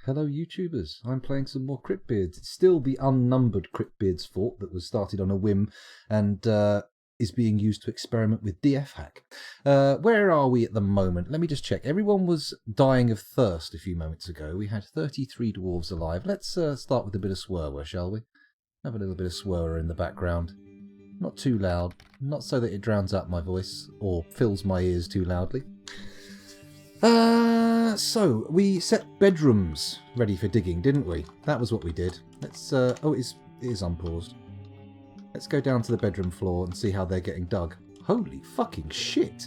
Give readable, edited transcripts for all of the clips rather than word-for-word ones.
Hello YouTubers, I'm playing some more Cryptbeards. It's still the unnumbered Cryptbeards fort that was started on a whim and is being used to experiment with DF hack. Where are we at the moment? Let me just check. Everyone was dying of thirst a few moments ago. We had 33 dwarves alive. Let's start with a bit of swirwer, shall we? Have a little bit of swirwer in the background. Not too loud, not so that it drowns out my voice or fills my ears too loudly. So we set bedrooms ready for digging, didn't we? That was what we did. Let's, oh, it is unpaused. Let's go down to the bedroom floor and see how they're getting dug. Holy fucking shit!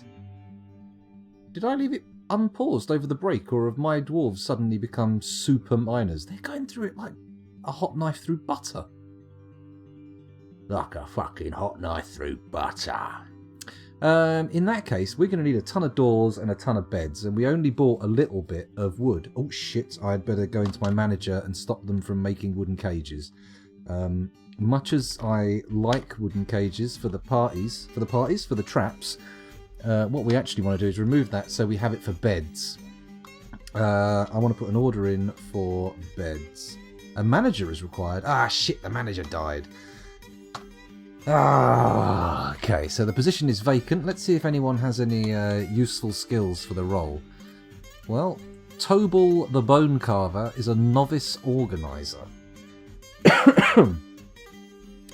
Did I leave it unpaused over the break, or have my dwarves suddenly become super miners? They're going through it like a hot knife through butter. Like a fucking hot knife through butter. In that case, we're going to need a ton of doors and a ton of beds, and we only bought a little bit of wood. Oh shit, I'd better go into my manager and stop them from making wooden cages. Much as I like wooden cages for the traps, what we actually want to do is remove that so we have it for beds. I want to put an order in for beds. A manager is required. Ah shit, the manager died. Okay, so the position is vacant. Let's see if anyone has any useful skills for the role. Well, Tobal the Bone Carver is a novice organizer.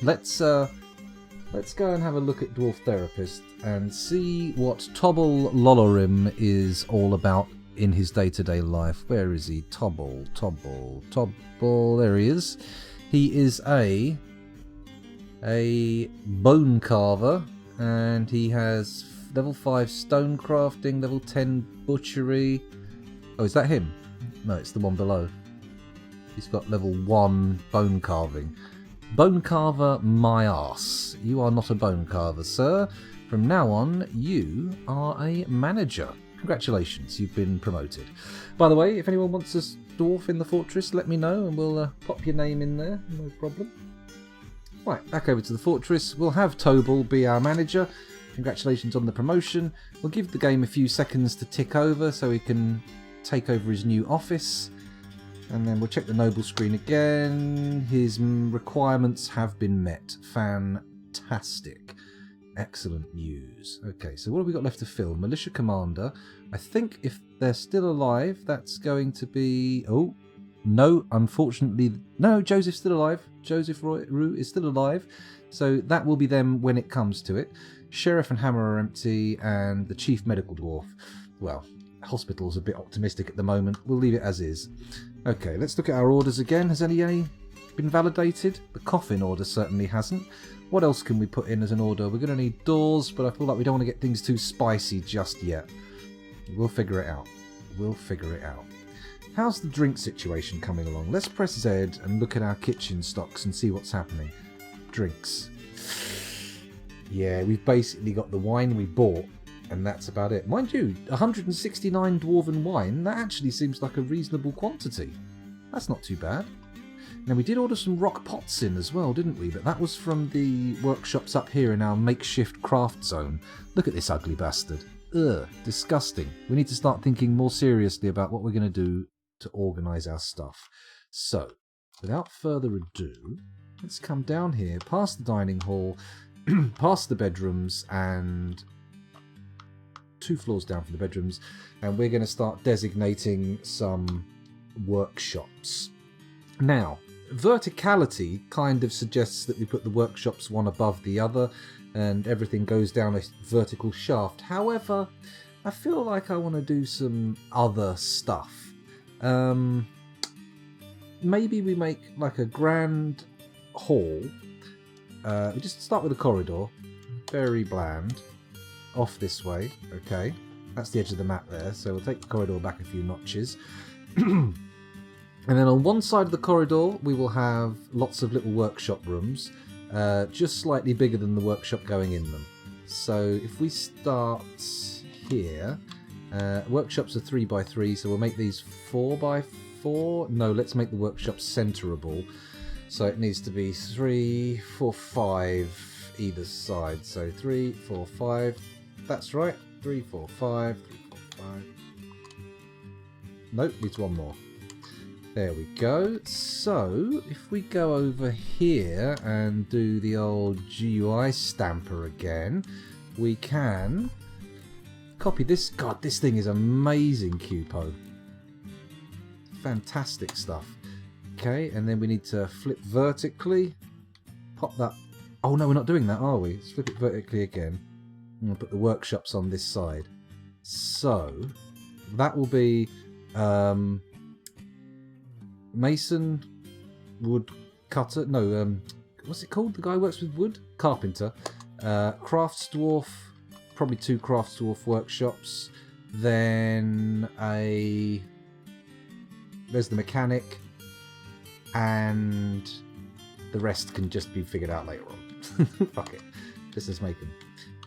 Let's go and have a look at Dwarf Therapist and see what Tobal Lolorim is all about in his day-to-day life. Where is he? Tobal. There he is. He is a bone carver, and he has level 5 stone crafting, level 10 butchery. Oh, is that him? No, it's the one below. He's got level 1 bone carving. Bone carver my arse. You are not a bone carver, sir. From now on, you are a manager. Congratulations, you've been promoted. By the way, if anyone wants a dwarf in the fortress, let me know and we'll pop your name in there, no problem. Right, back over to the fortress. We'll have Tobal be our manager. Congratulations on the promotion. We'll give the game a few seconds to tick over so he can take over his new office. And then we'll check the noble screen again. His requirements have been met. Fantastic. Excellent news. Okay, so what have we got left to fill? Militia Commander. I think if they're still alive, that's going to be... Oh, no, unfortunately... No, Joseph's still alive. Joseph Roux is still alive. So that will be them when it comes to it. Sheriff and Hammer are empty, and the Chief Medical Dwarf. Well, hospital's a bit optimistic at the moment. We'll leave it as is. Okay, let's look at our orders again. Has any been validated? The coffin order certainly hasn't. What else can we put in as an order? We're going to need doors, but I feel like we don't want to get things too spicy just yet. We'll figure it out. How's the drink situation coming along? Let's press Z and look at our kitchen stocks and see what's happening. Drinks. Yeah, we've basically got the wine we bought, and that's about it. Mind you, 169 dwarven wine, that actually seems like a reasonable quantity. That's not too bad. Now, we did order some rock pots in as well, didn't we? But that was from the workshops up here in our makeshift craft zone. Look at this ugly bastard. Ugh, disgusting. We need to start thinking more seriously about what we're going to do to organise our stuff. So, without further ado, let's come down here, past the dining hall, past the bedrooms, and 2 floors down from the bedrooms, and we're going to start designating some workshops. Now, verticality kind of suggests that we put the workshops one above the other, and everything goes down a vertical shaft. However, I feel like I want to do some other stuff. Maybe we make like a grand hall. We just start with a corridor, very bland, off this way. Okay, that's the edge of the map there, so we'll take the corridor back a few notches. And then on one side of the corridor we will have lots of little workshop rooms, just slightly bigger than the workshop going in them. So if we start here, workshops are 3x3, so we'll make these 4x4. No, let's make the workshop centerable. So it needs to be 3, 4, 5 either side. So 3, 4, 5. That's right. 3, 4, 5. 3, 4, 5. Nope, needs one more. There we go. So, if we go over here and do the old GUI stamper again, we can copy this. God, this thing is amazing, Cupo. Fantastic stuff. Okay, and then we need to flip vertically. Pop that. Oh no, we're not doing that, are we? Let's flip it vertically again. I'm going to put the workshops on this side. So, that will be mason, wood cutter. No, what's it called? The guy who works with wood? Carpenter. Crafts dwarf. Probably 2 crafts dwarf workshops. Then there's the mechanic. And the rest can just be figured out later on. Fuck it. Let's make them.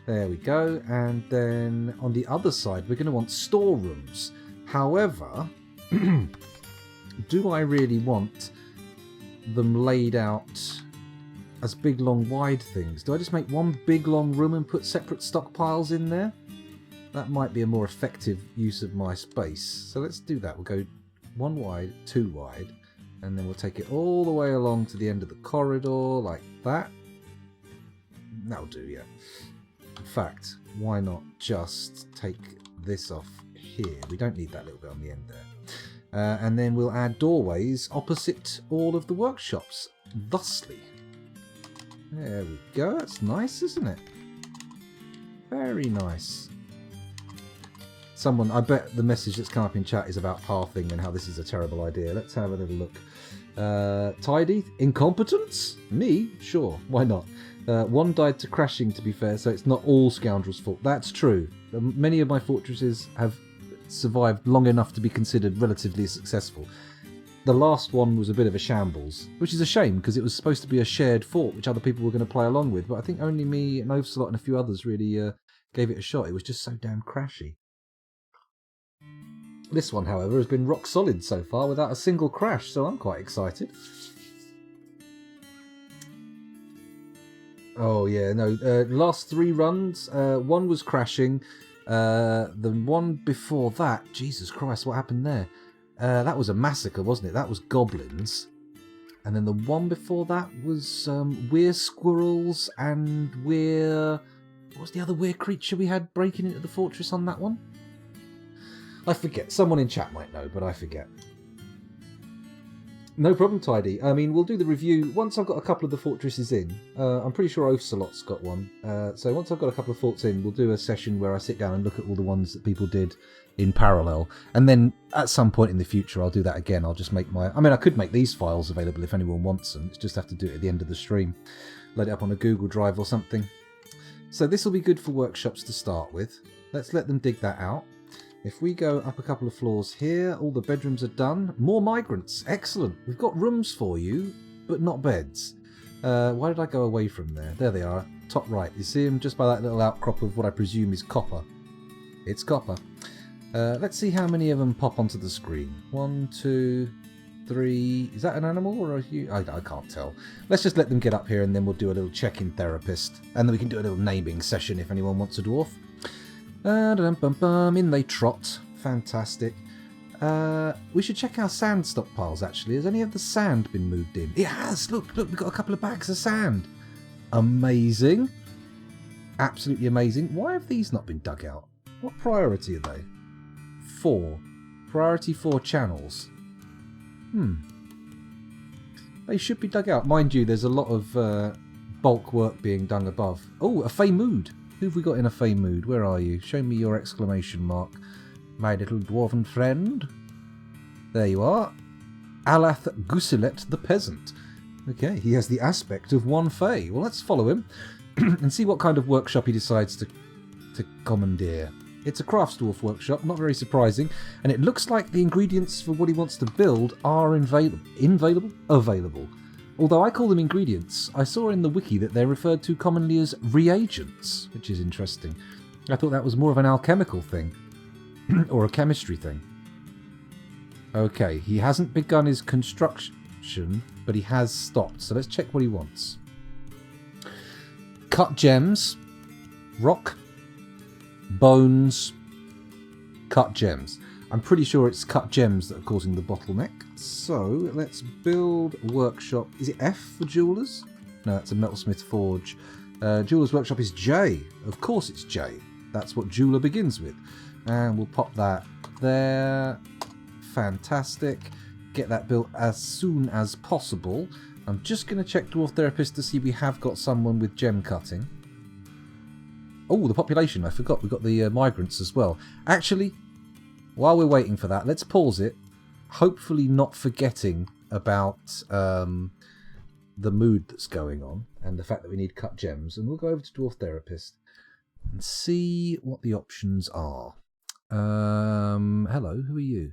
There we go. And then on the other side, we're going to want storerooms. However, do I really want them laid out as big, long, wide things? Do I just make one big, long room and put separate stockpiles in there? That might be a more effective use of my space. So let's do that. We'll go 1 wide, 2 wide, and then we'll take it all the way along to the end of the corridor, like that. That'll do, yeah. In fact, why not just take this off here? We don't need that little bit on the end there. And then we'll add doorways opposite all of the workshops, thusly. There we go. That's nice, isn't it? Very nice. Someone, I bet the message that's come up in chat is about pathing and how this is a terrible idea. Let's have a little look. Tidy? Incompetence? Me? Sure, why not? One died to crashing, to be fair, so it's not all scoundrels' fault. That's true. Many of my fortresses have survived long enough to be considered relatively successful. The last one was a bit of a shambles, which is a shame because it was supposed to be a shared fort which other people were going to play along with, but I think only me and Ocelot and a few others really gave it a shot. It was just so damn crashy. This one, however, has been rock solid so far without a single crash, so I'm quite excited. Oh yeah, no, last 3 runs, one was crashing, the one before that, Jesus Christ, what happened there? That was a massacre, wasn't it? That was goblins. And then the one before that was weird squirrels and weird... What was the other weird creature we had breaking into the fortress on that one? I forget. Someone in chat might know, but I forget. No problem, Tidy. I mean, we'll do the review once I've got a couple of the fortresses in. I'm pretty sure Ocelot's got one. So once I've got a couple of forts in, we'll do a session where I sit down and look at all the ones that people did in parallel. And then at some point in the future, I'll do that again. I'll just make my... I mean, I could make these files available if anyone wants them. It's just have to do it at the end of the stream. Load it up on a Google Drive or something. So this will be good for workshops to start with. Let's let them dig that out. If we go up a couple of floors here, all the bedrooms are done. More migrants. Excellent. We've got rooms for you, but not beds. Why did I go away from there? There they are. Top right. You see them just by that little outcrop of what I presume is copper. It's copper. Let's see how many of them pop onto the screen. 1, 2, 3... Is that an animal or a human? I can't tell. Let's just let them get up here and then we'll do a little check-in therapist. And then we can do a little naming session if anyone wants a dwarf. In they trot. Fantastic. We should check our sand stockpiles, actually. Has any of the sand been moved in? It has! Look, we've got a couple of bags of sand. Amazing. Absolutely amazing. Why have these not been dug out? What priority are they? 4. Priority 4 channels. They should be dug out. Mind you, there's a lot of bulk work being done above. Oh, a Fey Mood. Who have we got in a Fey Mood? Where are you? Show me your exclamation mark. My little dwarven friend. There you are. Alath Gusilet the Peasant. Okay, he has the aspect of one Fey. Well, let's follow him and see what kind of workshop he decides to commandeer. It's a crafts dwarf workshop, not very surprising, and it looks like the ingredients for what he wants to build are available. Although I call them ingredients, I saw in the wiki that they're referred to commonly as reagents, which is interesting. I thought that was more of an alchemical thing, or a chemistry thing. Okay, he hasn't begun his construction, but he has stopped, so let's check what he wants. Cut gems, rock, bones, cut gems. I'm pretty sure it's cut gems that are causing the bottleneck. So let's build a workshop. Is it F for jewelers? No, that's a metalsmith forge. Jeweler's workshop is J. Of course it's J. That's what jeweler begins with. And we'll pop that there. Fantastic. Get that built as soon as possible. I'm just going to check Dwarf Therapist to see we have got someone with gem cutting. Oh, the population. I forgot. We've got the migrants as well. Actually, while we're waiting for that, let's pause it. Hopefully not forgetting about the mood that's going on and the fact that we need cut gems. And we'll go over to Dwarf Therapist and see what the options are. Hello, who are you?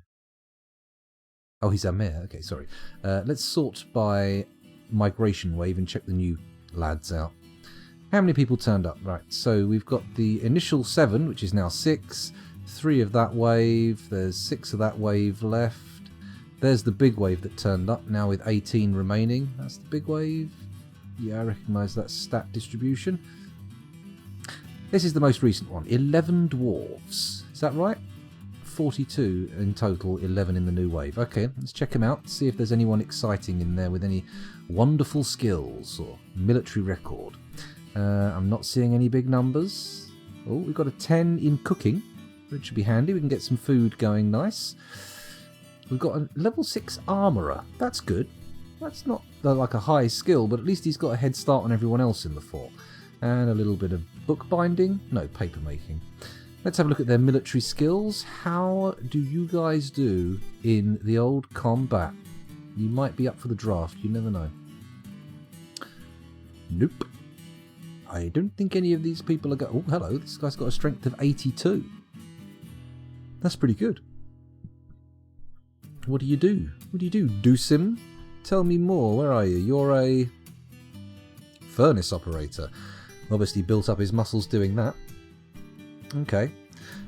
Oh, he's our mayor. Okay, sorry. Let's sort by migration wave and check the new lads out. How many people turned up? Right, so we've got the initial 7, which is now 6. 3 of that wave. There's 6 of that wave left. There's the big wave that turned up, now with 18 remaining. That's the big wave. Yeah, I recognise that stat distribution. This is the most recent one. 11 dwarves. Is that right? 42 in total, 11 in the new wave. Okay, let's check them out, see if there's anyone exciting in there with any wonderful skills or military record. I'm not seeing any big numbers. Oh, we've got a 10 in cooking, which should be handy. We can get some food going nice. We've got a level 6 armourer. That's good. That's not like a high skill, but at least he's got a head start on everyone else in the fort. And a little bit of bookbinding. No, paper making. Let's have a look at their military skills. How do you guys do in the old combat? You might be up for the draft. You never know. Nope. I don't think any of these people are going... Oh, hello. This guy's got a strength of 82. That's pretty good. What do you do? What do you do, Doosim? Tell me more. Where are you? You're a furnace operator. Obviously built up his muscles doing that. Okay.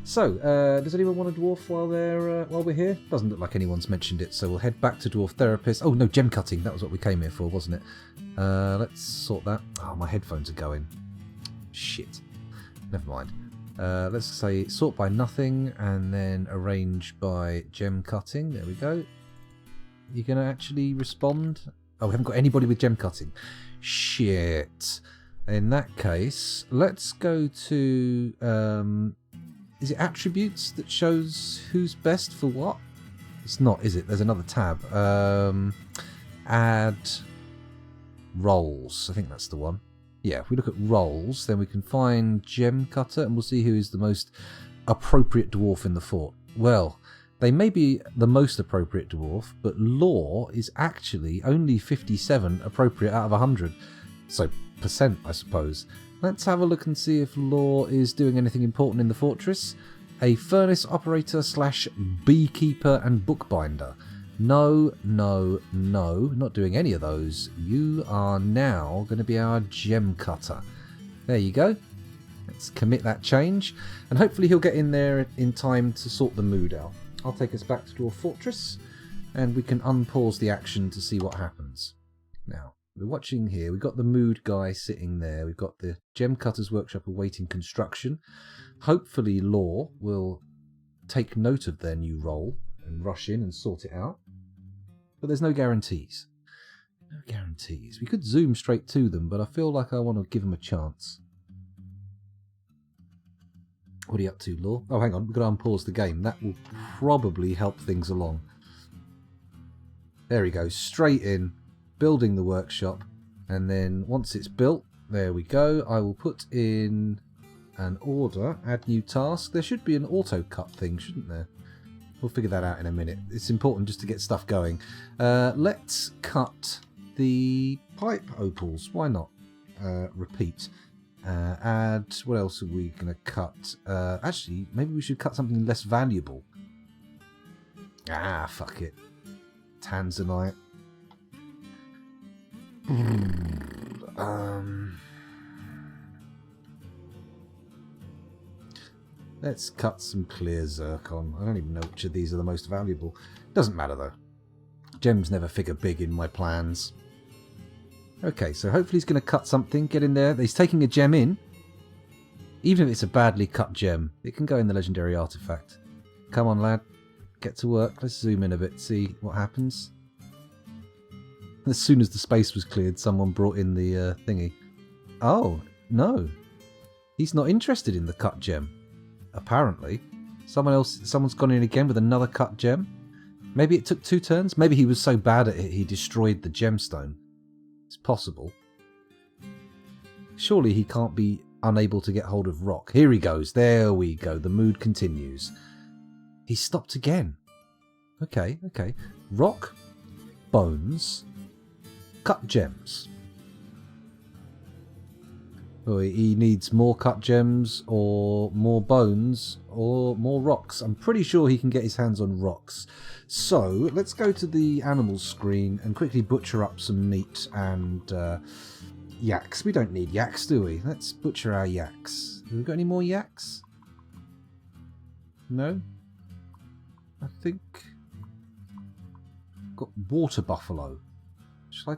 So, does anyone want a dwarf while we're here? Doesn't look like anyone's mentioned it, so we'll head back to Dwarf Therapist. Oh, no, gem cutting. That was what we came here for, wasn't it? Let's sort that. Oh, my headphones are going. Shit. Never mind. Let's say sort by nothing and then arrange by gem cutting. There we go. You're going to actually respond? Oh, we haven't got anybody with gem cutting. Shit. In that case, let's go to... is it attributes that shows who's best for what? It's not, is it? There's another tab. Add roles. I think that's the one. Yeah, if we look at roles, then we can find gem cutter and we'll see who is the most appropriate dwarf in the fort. Well, they may be the most appropriate dwarf, but law is actually only 57 appropriate out of 100. So, percent, I suppose. Let's have a look and see if law is doing anything important in the fortress. A furnace operator / beekeeper and bookbinder. No, no, no, not doing any of those. You are now going to be our gem cutter. There you go. Let's commit that change. And hopefully he'll get in there in time to sort the mood out. I'll take us back to Dwarf Fortress and we can unpause the action to see what happens. Now, we're watching here. We've got the mood guy sitting there. We've got the gem cutter's workshop awaiting construction. Hopefully Law will take note of their new role and rush in and sort it out. But there's no guarantees. No guarantees. We could zoom straight to them, but I feel like I want to give them a chance. What are you up to, Law? Oh, hang on. We've got to unpause the game. That will probably help things along. There we go. Straight in. Building the workshop. And then once it's built, there we go. I will put in an order. Add new task. There should be an auto cut thing, shouldn't there? We'll figure that out in a minute. It's important just to get stuff going. Let's cut the pipe opals. Why not? Repeat. Add... What else are we going to cut? Actually, maybe we should cut something less valuable. Ah, fuck it. Tanzanite. Let's cut some clear zircon. I don't even know which of these are the most valuable. Doesn't matter though. Gems never figure big in my plans. Okay, so hopefully he's going to cut something, get in there. He's taking a gem in. Even if it's a badly cut gem, it can go in the legendary artifact. Come on, lad. get to work. Let's zoom in a bit, see what happens. As soon as the space was cleared, someone brought in the thingy. Oh, no. He's not interested in the cut gem. Apparently. Someone's gone in again with another cut gem. Maybe it took 2 turns. Maybe he was so bad at it he destroyed the gemstone. It's possible. Surely he can't be unable to get hold of rock. Here he goes. There we go. The mood continues. He stopped again. Okay, okay. Rock, bones, cut gems. Oh, he needs more cut gems or more bones or more rocks. I'm pretty sure he can get his hands on rocks. So let's go to the animals screen and quickly butcher up some meat and yaks. We don't need yaks, do we? Let's butcher our yaks. Have we got any more yaks? No? I think... got water buffalo. Should I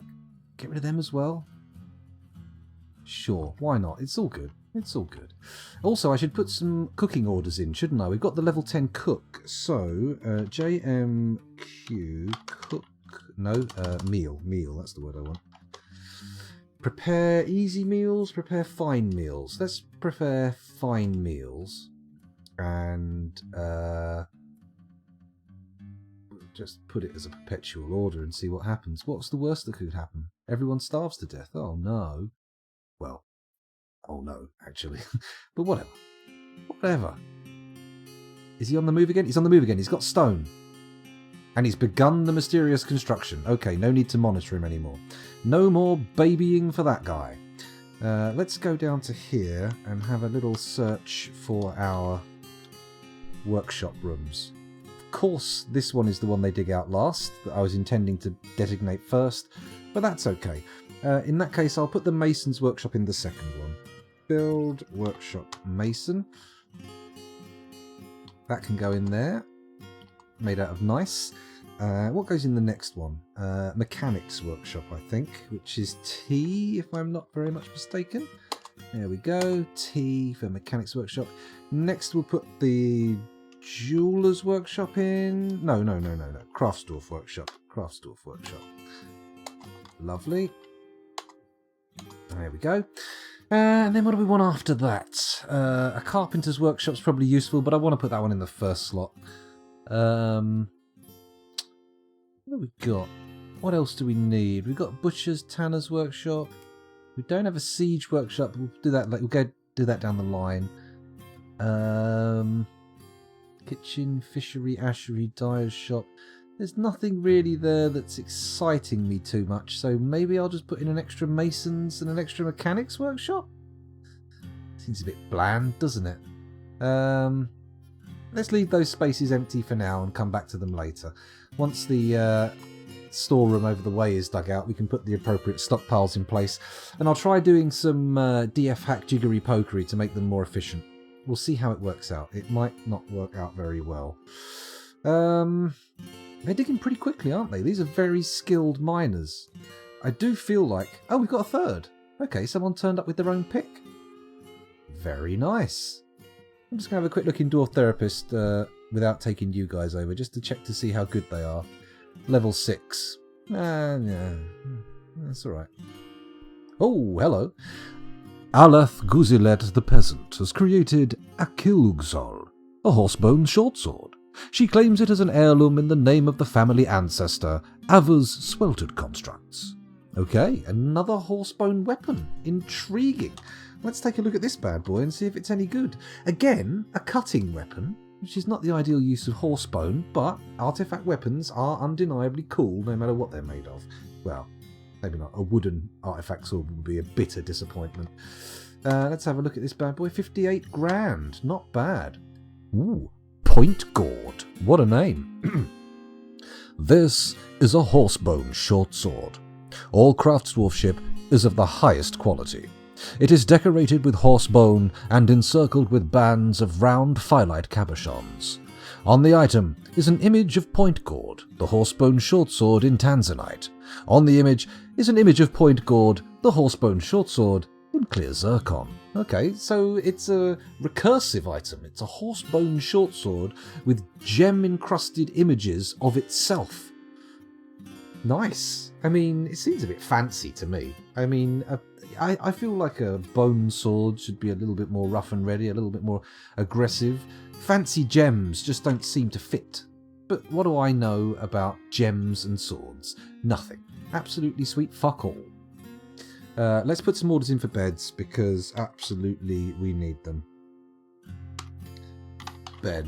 get rid of them as well? Sure, why not? It's all good. It's all good. Also, I should put some cooking orders in, shouldn't I? We've got the level 10 cook. So, JMQ cook... No, meal. Meal, that's the word I want. Prepare easy meals, prepare fine meals. Let's prepare fine meals. And, just put it as a perpetual order and see what happens. What's the worst that could happen? Everyone starves to death. Oh, no. Well, oh no, actually. But whatever. Whatever. Is he on the move again? He's on the move again. He's got stone. And he's begun the mysterious construction. Okay, no need to monitor him anymore. No more babying for that guy. Let's go down to here and have a little search for our workshop rooms. Of course, this one is the one they dig out last, that I was intending to designate first, but that's okay. In that case, I'll put the Mason's Workshop in the second one. Build Workshop Mason. That can go in there. Made out of nice. What goes in the next one? Mechanics Workshop, I think, which is T, if I'm not very much mistaken. There we go. T for Mechanics Workshop. Next, we'll put the Jeweler's Workshop in. No. Craftsdorf Workshop. Craftsdorf Workshop. Lovely. There we go. And then what do we want after that? A carpenter's workshop's probably useful, but I want to put that one in the first slot. What have we got? What else do we need? We've got butcher's, tanner's workshop. We don't have a siege workshop. We'll do that. We'll go do that down the line. Kitchen, fishery, ashery, dyer's shop. There's nothing really there that's exciting me too much, so maybe I'll just put in an extra masons and an extra mechanics workshop? Seems a bit bland, doesn't it? Let's leave those spaces empty for now and come back to them later. Once the storeroom over the way is dug out, we can put the appropriate stockpiles in place, and I'll try doing some DF hack jiggery pokery to make them more efficient. We'll see how it works out. It might not work out very well. They're digging pretty quickly, aren't they? These are very skilled miners. I do feel like... Oh, we've got a third. Okay, someone turned up with their own pick. Very nice. I'm just going to have a quick look in Dwarf Therapist without taking you guys over, just to check to see how good they are. Level 6. Yeah, that's alright. Oh, hello. Alath Guzilet the Peasant has created Akilugzol, a horsebone shortsword. She claims it as an heirloom in the name of the family ancestor, Ava's Sweltered Constructs. Okay, another horsebone weapon. Intriguing. Let's take a look at this bad boy and see if it's any good. Again, a cutting weapon, which is not the ideal use of horsebone, but artifact weapons are undeniably cool no matter what they're made of. Well, maybe not. A wooden artifact sword would be a bitter disappointment. Let's have a look at this bad boy. 58 grand. Not bad. Ooh. Point Gourd. What a name. This is a horsebone short sword. All craftsdwarfship is of the highest quality. It is decorated with horsebone and encircled with bands of round phyllite cabochons. On the item is an image of Point Gourd, the horsebone short sword in tanzanite. On the image is an image of Point Gourd, the horsebone short sword in clear zircon. Okay, so it's a recursive item. It's a horsebone short sword with gem-encrusted images of itself. Nice. I mean, it seems a bit fancy to me. I mean, I feel like a bone sword should be a little bit more rough and ready, a little bit more aggressive. Fancy gems just don't seem to fit. But what do I know about gems and swords? Nothing. Absolutely sweet fuck all. Let's put some orders in for beds, because absolutely we need them. Bed.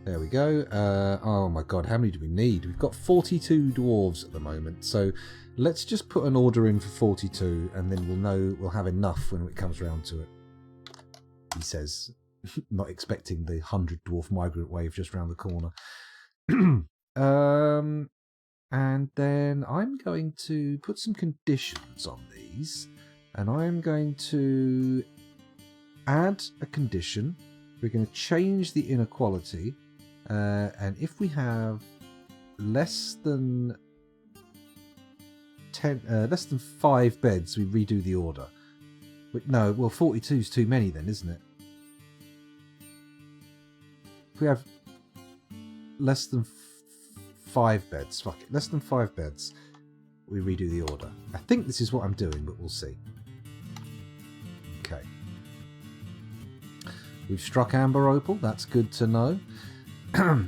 There we go. Oh my god, how many do we need? We've got 42 dwarves at the moment, so let's just put an order in for 42, and then we'll know we'll have enough when it comes round to it. He says, not expecting the 100 dwarf migrant wave just round the corner. And then I'm going to put some conditions on these, and I'm going to add a condition. We're going to change the inequality, and if we have less than 5 beds, we redo the order. But no, well, 42 is too many then, isn't it? If we have less than 5 beds, fuck it, less than 5 beds, we redo the order. I think this is what I'm doing, but we'll see. Okay. We've struck Amber Opal, that's good to know.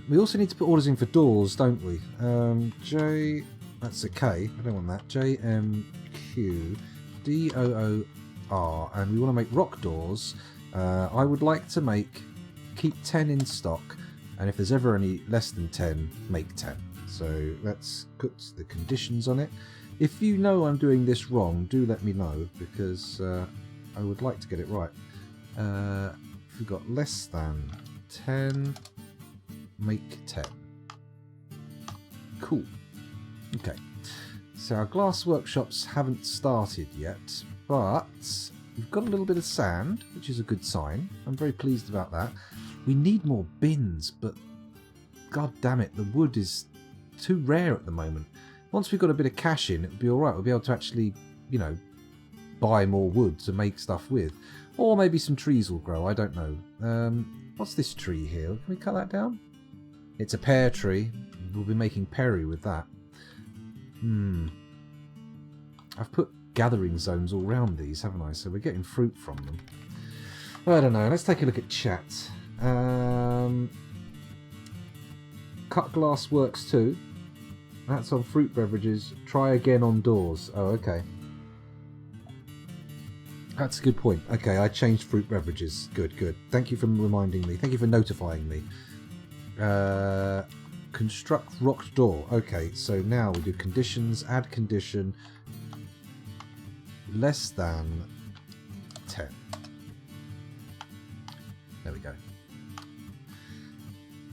We also need to put orders in for doors, don't we? J, that's a K, I don't want that. JMQ DOOR, and we want to make rock doors. I would like to keep 10 in stock, and if there's ever any less than 10, make 10. So let's put the conditions on it. If you know I'm doing this wrong, do let me know, because I would like to get it right. If we've got less than 10, make 10. Cool. Okay. So our glass workshops haven't started yet, but we've got a little bit of sand, which is a good sign. I'm very pleased about that. We need more bins, but god damn it, the wood is too rare at the moment. Once we've got a bit of cash in, it'll be alright. We'll be able to actually, you know, buy more wood to make stuff with. Or maybe some trees will grow, I don't know. What's this tree here? Can we cut that down? It's a pear tree. We'll be making perry with that. I've put gathering zones all around these, haven't I? So we're getting fruit from them. I don't know. Let's take a look at chat. Cut glass works too. That's on fruit beverages. Try again on doors. Oh, okay. That's a good point. Okay, I changed fruit beverages. Good, good. Thank you for reminding me. Thank you for notifying me. Construct rocked door. Okay, so now we do conditions. Add condition. Less than 10. There we go.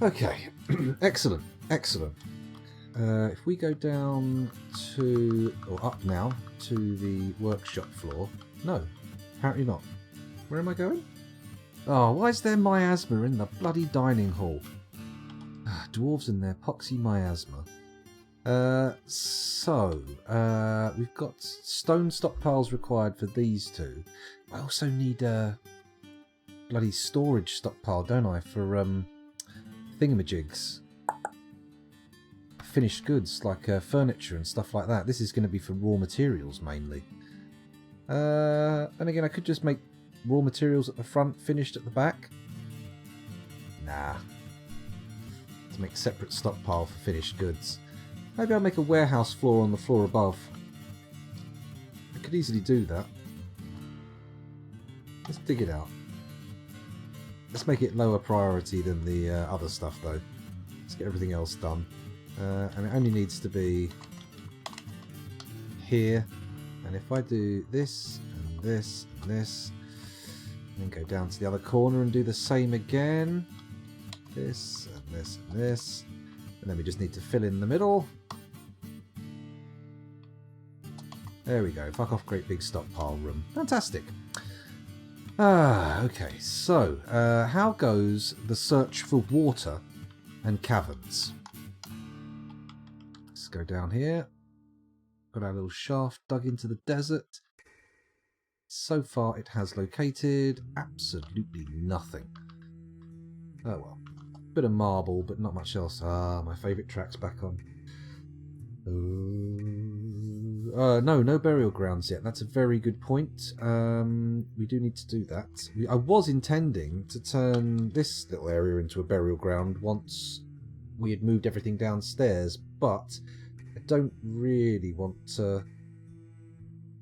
Okay. Excellent. Excellent. If we go down to, or up now, to the workshop floor. No, apparently not. Where am I going? Oh, why is there miasma in the bloody dining hall? Dwarves and their poxy miasma. We've got stone stockpiles required for these two. I also need a bloody storage stockpile, don't I, for thingamajigs. Finished goods, like furniture and stuff like that. This is going to be for raw materials, mainly. And again, I could just make raw materials at the front, finished at the back. Nah. To make separate stockpile for finished goods. Maybe I'll make a warehouse floor on the floor above. I could easily do that. Let's dig it out. Let's make it lower priority than the other stuff, though. Let's get everything else done. And it only needs to be here. And if I do this, and this, and this, and then go down to the other corner and do the same again. This, and this, and this. And then we just need to fill in the middle. There we go. Fuck off, great big stockpile room. Fantastic. Okay. So, how goes the search for water and caverns? Let's go down here. Got our little shaft dug into the desert. so far it has located absolutely nothing. Oh well. Bit of marble, but not much else. Ah, my favourite track's back on. No burial grounds yet. That's a very good point. We do need to do that. I was intending to turn this little area into a burial ground once we had moved everything downstairs, but I don't really want to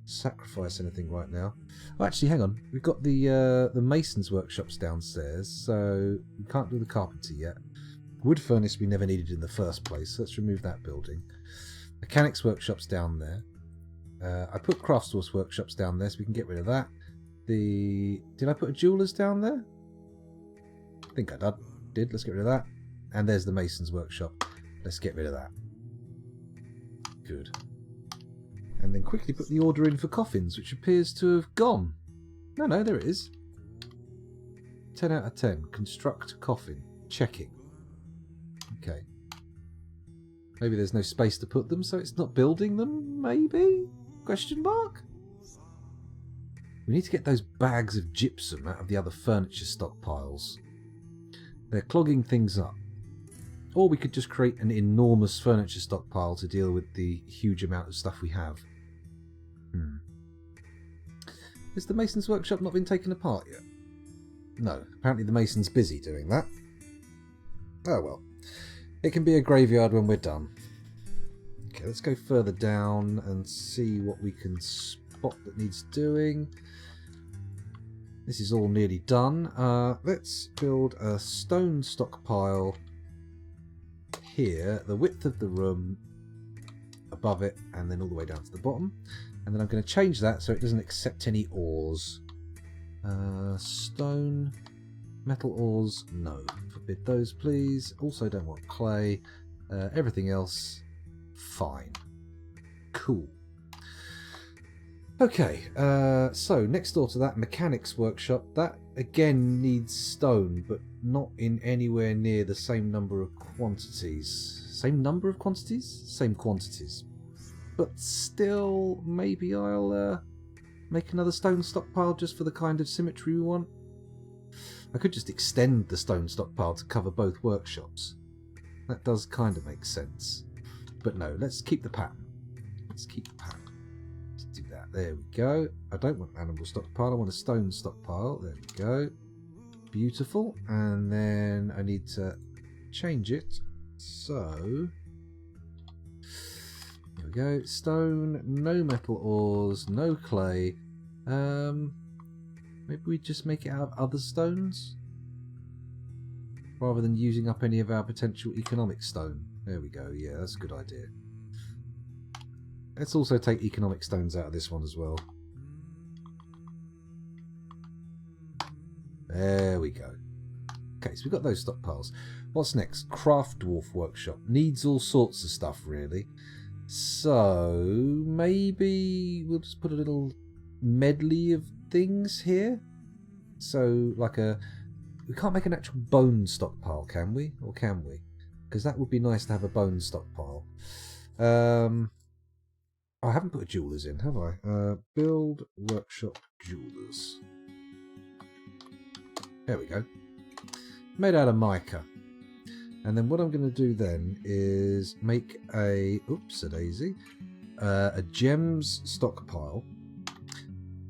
sacrifice anything right now. Oh, actually, hang on. We've got the mason's workshops downstairs, so we can't do the carpenter yet. Wood furnace we never needed in the first place, so let's remove that building. Mechanics workshops down there. I put craftsdwarf's workshops down there, so we can get rid of that. Did I put a jeweler's down there? I think I did. Let's get rid of that. And there's the mason's workshop. Let's get rid of that. Good. And then quickly put the order in for coffins, which appears to have gone. No, there it is. 10 out of 10. Construct coffin. Checking. Okay. Maybe there's no space to put them, so it's not building them, maybe? Question mark? We need to get those bags of gypsum out of the other furniture stockpiles. They're clogging things up. Or we could just create an enormous furniture stockpile to deal with the huge amount of stuff we have. Has the mason's workshop not been taken apart yet? No, apparently the mason's busy doing that. Oh well. It can be a graveyard when we're done. Okay, let's go further down and see what we can spot that needs doing. This is all nearly done. Let's build a stone stockpile here, the width of the room, above it, and then all the way down to the bottom. And then I'm going to change that so it doesn't accept any ores. Stone, metal ores, no. Forbid those, please. Also don't want clay. Everything else, fine. Cool. Okay, so next door to that, mechanics workshop. That again needs stone, but not in anywhere near the same number of quantities. Same number of quantities? Same quantities. But still, maybe I'll make another stone stockpile just for the kind of symmetry we want. I could just extend the stone stockpile to cover both workshops. That does kind of make sense. But no, let's keep the pattern. Let's keep the pattern. Let's do that. There we go. I don't want an animal stockpile. I want a stone stockpile. There we go. Beautiful. And then I need to change it. So... There we go. Stone, no metal ores, no clay. Maybe we just make it out of other stones? Rather than using up any of our potential economic stone. There we go. Yeah, that's a good idea. Let's also take economic stones out of this one as well. There we go. Okay, so we've got those stockpiles. What's next? Craft Dwarf Workshop. Needs all sorts of stuff, really. So, maybe we'll just put a little medley of things here. So, like we can't make an actual bone stockpile, can we? Or can we? Because that would be nice to have a bone stockpile. I haven't put a jeweller's in, have I? Build workshop jewellers. There we go. Made out of mica. And then what I'm going to do then is make a gems stockpile,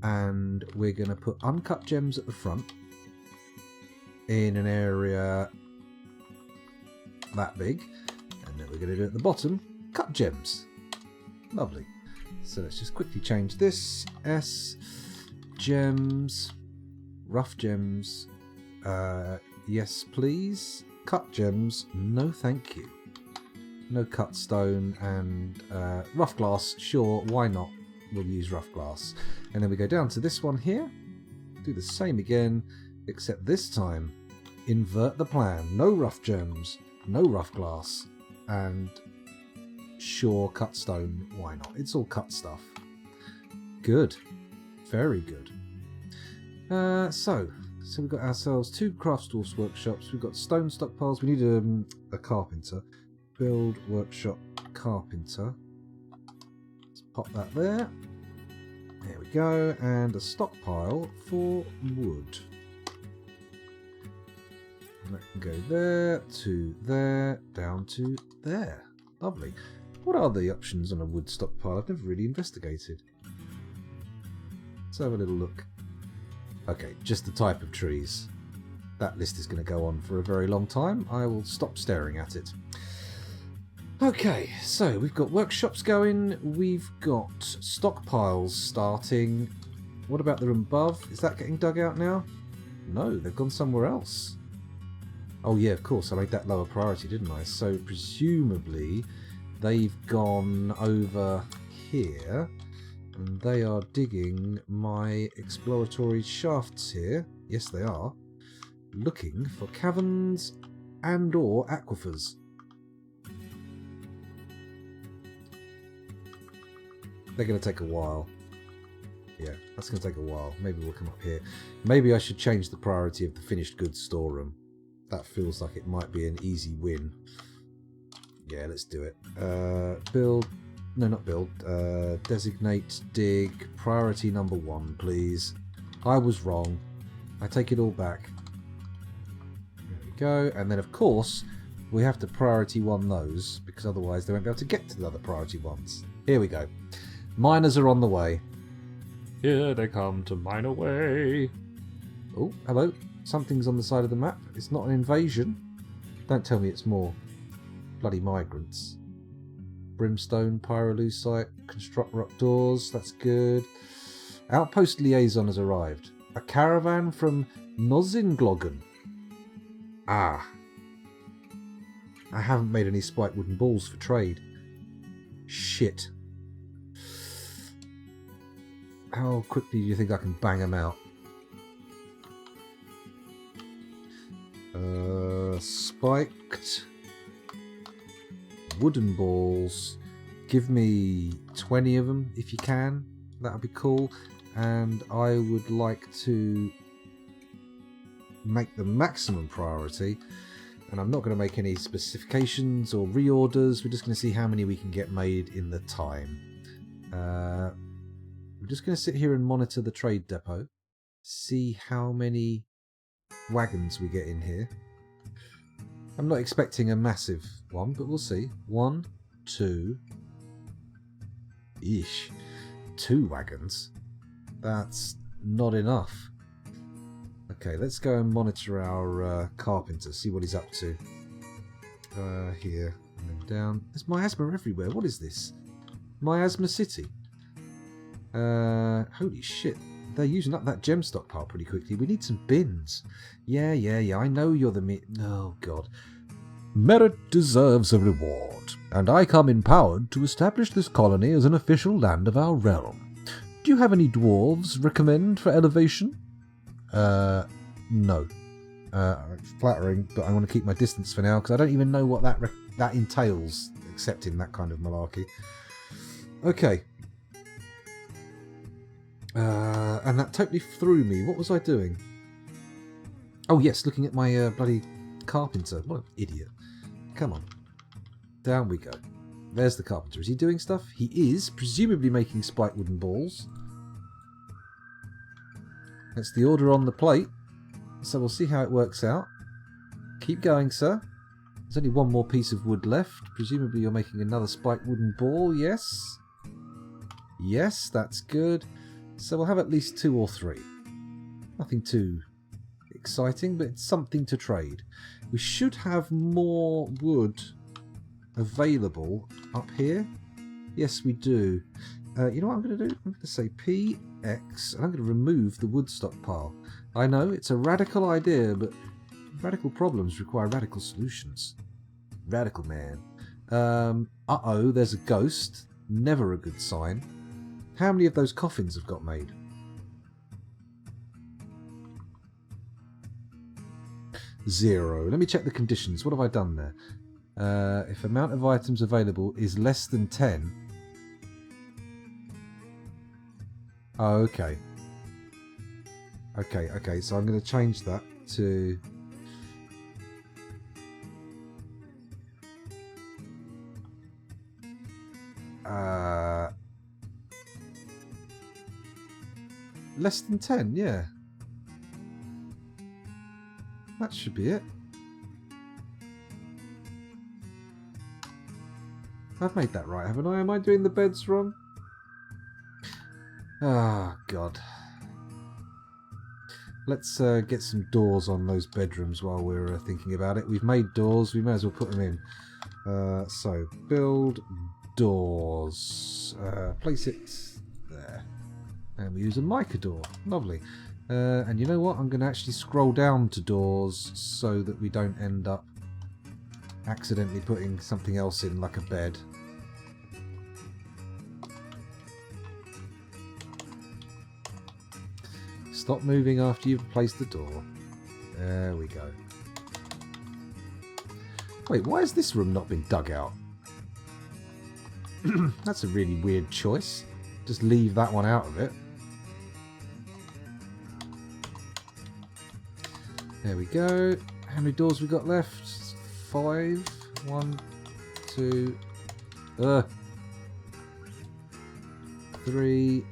and we're going to put uncut gems at the front in an area that big, and then we're going to do at the bottom cut gems. Lovely. So let's just quickly change this. Gems, rough gems, yes please. Cut gems, no thank you. No cut stone, and rough glass, sure, why not? We'll use rough glass. And then we go down to this one here, do the same again, except this time invert the plan. No rough gems, no rough glass, and sure, cut stone, why not? It's all cut stuff. Good. Very good. So we've got ourselves 2 craftsdwarf's workshops. We've got stone stockpiles. We need a carpenter. Build workshop carpenter. Let's pop that there. There we go, and a stockpile for wood. And that can go there, to there, down to there. Lovely. What are the options on a wood stockpile? I've never really investigated. Let's have a little look. Okay, just the type of trees. That list is going to go on for a very long time. I will stop staring at it. Okay, so we've got workshops going. We've got stockpiles starting. What about the room above? Is that getting dug out now? No, they've gone somewhere else. Oh yeah, of course, I made that lower priority, didn't I? So presumably they've gone over here and they are digging my exploratory shafts here. Yes, they are. Looking for caverns and or aquifers. They're going to take a while. Yeah, that's going to take a while. Maybe we'll come up here. Maybe I should change the priority of the finished goods storeroom. That feels like it might be an easy win. Yeah, let's do it. Build. No, not build. Designate dig. Priority number 1, please. I was wrong. I take it all back. There we go. And then, of course, we have to priority 1 those, because otherwise they won't be able to get to the other priority ones. Here we go. Miners are on the way. Here they come to mine away. Oh, hello. Something's on the side of the map. It's not an invasion. Don't tell me it's more bloody migrants. Brimstone, pyrolusite, construct rock doors. That's good. Outpost liaison has arrived. A caravan from Nozinglogan. Ah. I haven't made any spiked wooden balls for trade. Shit. How quickly do you think I can bang them out? Spiked wooden balls. Give me 20 of them if you can. That would be cool. And I would like to make the maximum priority. And I'm not going to make any specifications or reorders. We're just going to see how many we can get made in the time. I'm just going to sit here and monitor the trade depot. See how many wagons we get in here. I'm not expecting a massive one, but we'll see. 1, 2... Eesh. 2 wagons? That's not enough. Okay, let's go and monitor our carpenter, see what he's up to. Here, and then down. There's miasma everywhere. What is this? Miasma City. Holy shit. They're using up that gem stockpile pretty quickly. We need some bins. Yeah. I know you're the oh, God. Merit deserves a reward, and I come empowered to establish this colony as an official land of our realm. Do you have any dwarves recommend for elevation? No. It's flattering, but I want to keep my distance for now because I don't even know what that entails, accepting that kind of malarkey. Okay. And that totally threw me. What was I doing? Oh yes, looking at my bloody carpenter. What an idiot. Come on. Down we go. There's the carpenter. Is he doing stuff? He is, presumably making spiked wooden balls. That's the order on the plate. So we'll see how it works out. Keep going, sir. There's only one more piece of wood left. Presumably you're making another spiked wooden ball, yes? Yes, that's good. So we'll have at least 2 or 3. Nothing too exciting, but it's something to trade. We should have more wood available up here. Yes, we do. You know what I'm going to do? I'm going to say PX, and I'm going to remove the wood stockpile. I know, it's a radical idea, but radical problems require radical solutions. Radical man. Uh-oh, there's a ghost. Never a good sign. How many of those coffins have got made? Zero. Let me check the conditions. What have I done there? If amount of items available is less than 10. Oh, okay. Okay. So I'm going to change that to... less than 10, yeah. That should be it. I've made that right, haven't I? Am I doing the beds wrong? Ah, God. Let's get some doors on those bedrooms while we're thinking about it. We've made doors, we may as well put them in. So, build doors. Place it there. And we use a mica door. Lovely. And you know what? I'm going to actually scroll down to doors so that we don't end up accidentally putting something else in, like a bed. Stop moving after you've placed the door. There we go. Wait, why has this room not been dug out? That's a really weird choice. Just leave that one out of it. There we go. How many doors we got left? 5. 1, 2, 3,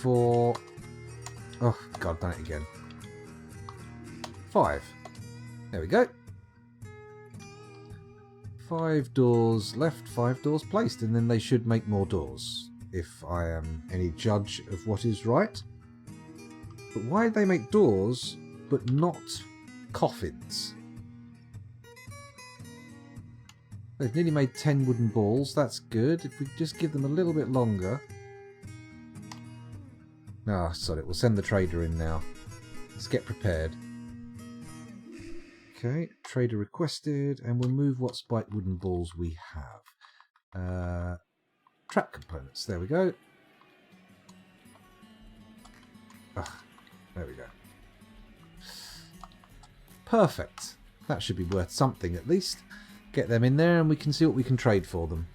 4. Oh, God, done it again. 5. There we go. 5 doors left, 5 doors placed, and then they should make more doors, if I am any judge of what is right. But why did they make doors, but not coffins? They've nearly made 10 wooden balls, that's good. If we just give them a little bit longer... Ah, sod it, we'll send the trader in now. Let's get prepared. Okay, trader requested, and we'll move what spiked wooden balls we have. Trap components, there we go. There we go. Perfect. That should be worth something at least. Get them in there and we can see what we can trade for them.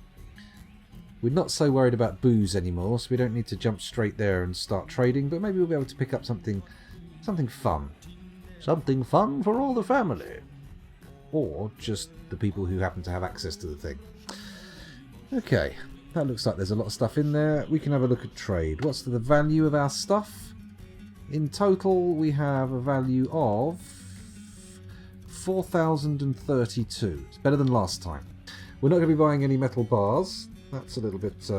We're not so worried about booze anymore, so we don't need to jump straight there and start trading, but maybe we'll be able to pick up something fun. Something fun for all the family. Or just the people who happen to have access to the thing. Okay, that looks like there's a lot of stuff in there. We can have a look at trade. What's the value of our stuff? In total, we have a value of 4,032. It's better than last time. We're not going to be buying any metal bars. That's a little bit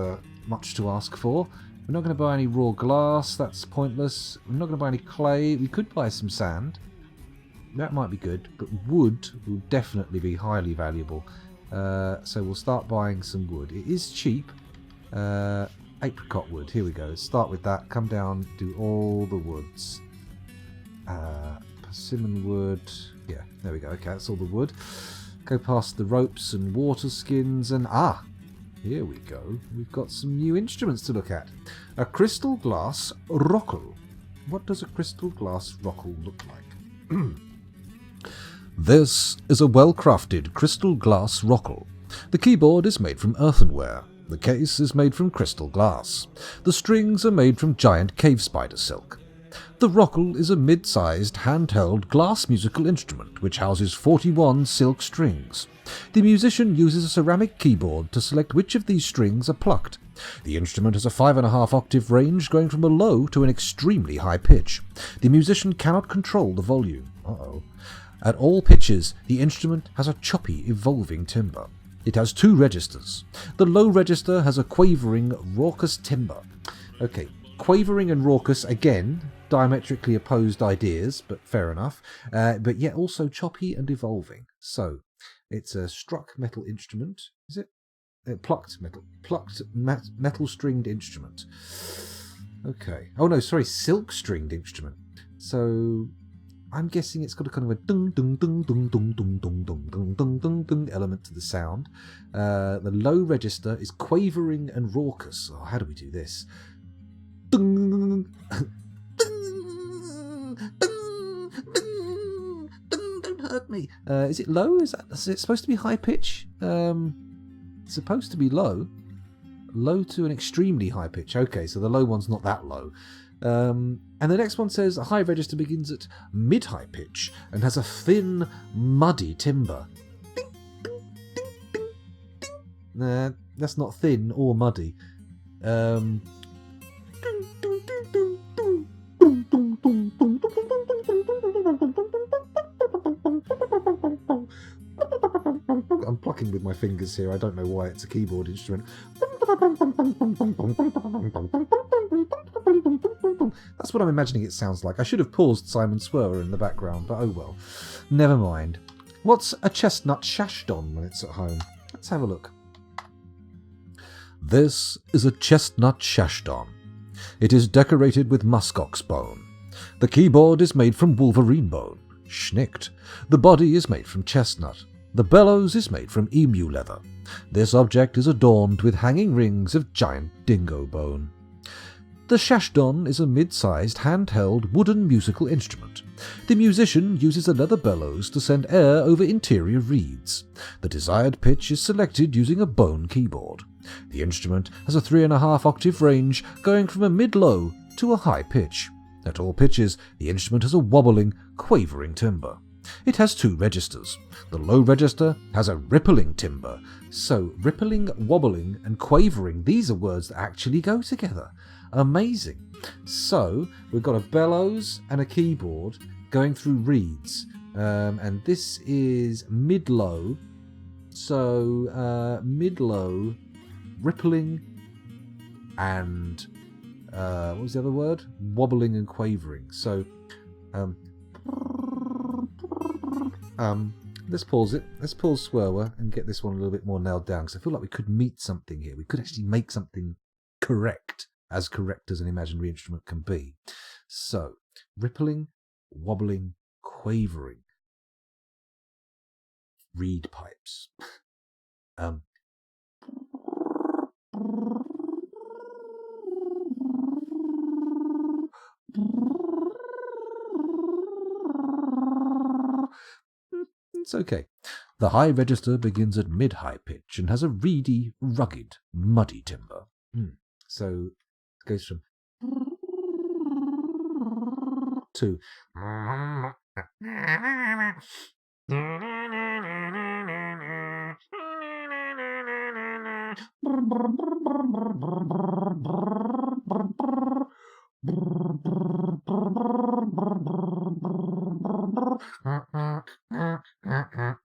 much to ask for. We're not going to buy any raw glass. That's pointless. We're not going to buy any clay. We could buy some sand. That might be good, but wood will definitely be highly valuable. So we'll start buying some wood. It is cheap. Apricot wood. Here we go. Let's start with that. Come down, do all the woods. Persimmon wood. Yeah, there we go. Okay, that's all the wood. Go past the ropes and water skins and... here we go. We've got some new instruments to look at. A crystal glass rockle. What does a crystal glass rockle look like? This is a well-crafted crystal glass rockle. The keyboard is made from earthenware. The case is made from crystal glass. The strings are made from giant cave spider silk. The rockle is a mid-sized handheld glass musical instrument which houses 41 silk strings. The musician uses a ceramic keyboard to select which of these strings are plucked. The instrument has a 5.5 octave range going from a low to an extremely high pitch. The musician cannot control the volume. At all pitches, the instrument has a choppy, evolving timbre. It has 2 registers. The low register has a quavering, raucous timbre. Okay, quavering and raucous, again, diametrically opposed ideas, but fair enough. But yet also choppy and evolving. So, it's a struck metal instrument, is it? Plucked metal stringed instrument. Okay. Oh no, sorry, silk stringed instrument. So I'm guessing it's got a kind of a dung dung dung dung dung dung dung dung dung dung dung dung element to the sound. The low register is quavering and raucous. Oh, how do we do this? Dung, dung, dung, dung, dung, don't hurt me. Is it low? Is it supposed to be high pitch? It's supposed to be low. Low to an extremely high pitch. Okay, so the low one's not that low. And the next one says a high register begins at mid-high pitch and has a thin, muddy timbre. Ding, ding, ding, ding, ding. Nah, that's not thin or muddy. Ding, ding, I'm plucking with my fingers here. I don't know why it's a keyboard instrument. That's what I'm imagining it sounds like. I should have paused Simon Swerwer in the background, but oh well. Never mind. What's a chestnut shashdon when it's at home? Let's have a look. This is a chestnut shashdon. It is decorated with muskox bone. The keyboard is made from wolverine bone, schnicked. The body is made from chestnut. The bellows is made from emu leather. This object is adorned with hanging rings of giant dingo bone. The shashdon is a mid-sized handheld wooden musical instrument. The musician uses a leather bellows to send air over interior reeds. The desired pitch is selected using a bone keyboard. The instrument has a 3.5 octave range, going from a mid-low to a high pitch. At all pitches, the instrument has a wobbling, quavering timbre. It has 2 registers. The low register has a rippling timbre. So, rippling, wobbling, and quavering, these are words that actually go together. Amazing. So, we've got a bellows and a keyboard going through reeds. And this is mid-low. So, mid-low, rippling, and what was the other word? Wobbling and quavering. So, let's pause it. Let's pause Swerwer and get this one a little bit more nailed down, because I feel like we could meet something here. We could actually make something correct as an imaginary instrument can be. So, rippling, wobbling, quavering. Reed pipes. It's okay. The high register begins at mid-high pitch and has a reedy, rugged, muddy timbre. So it goes from to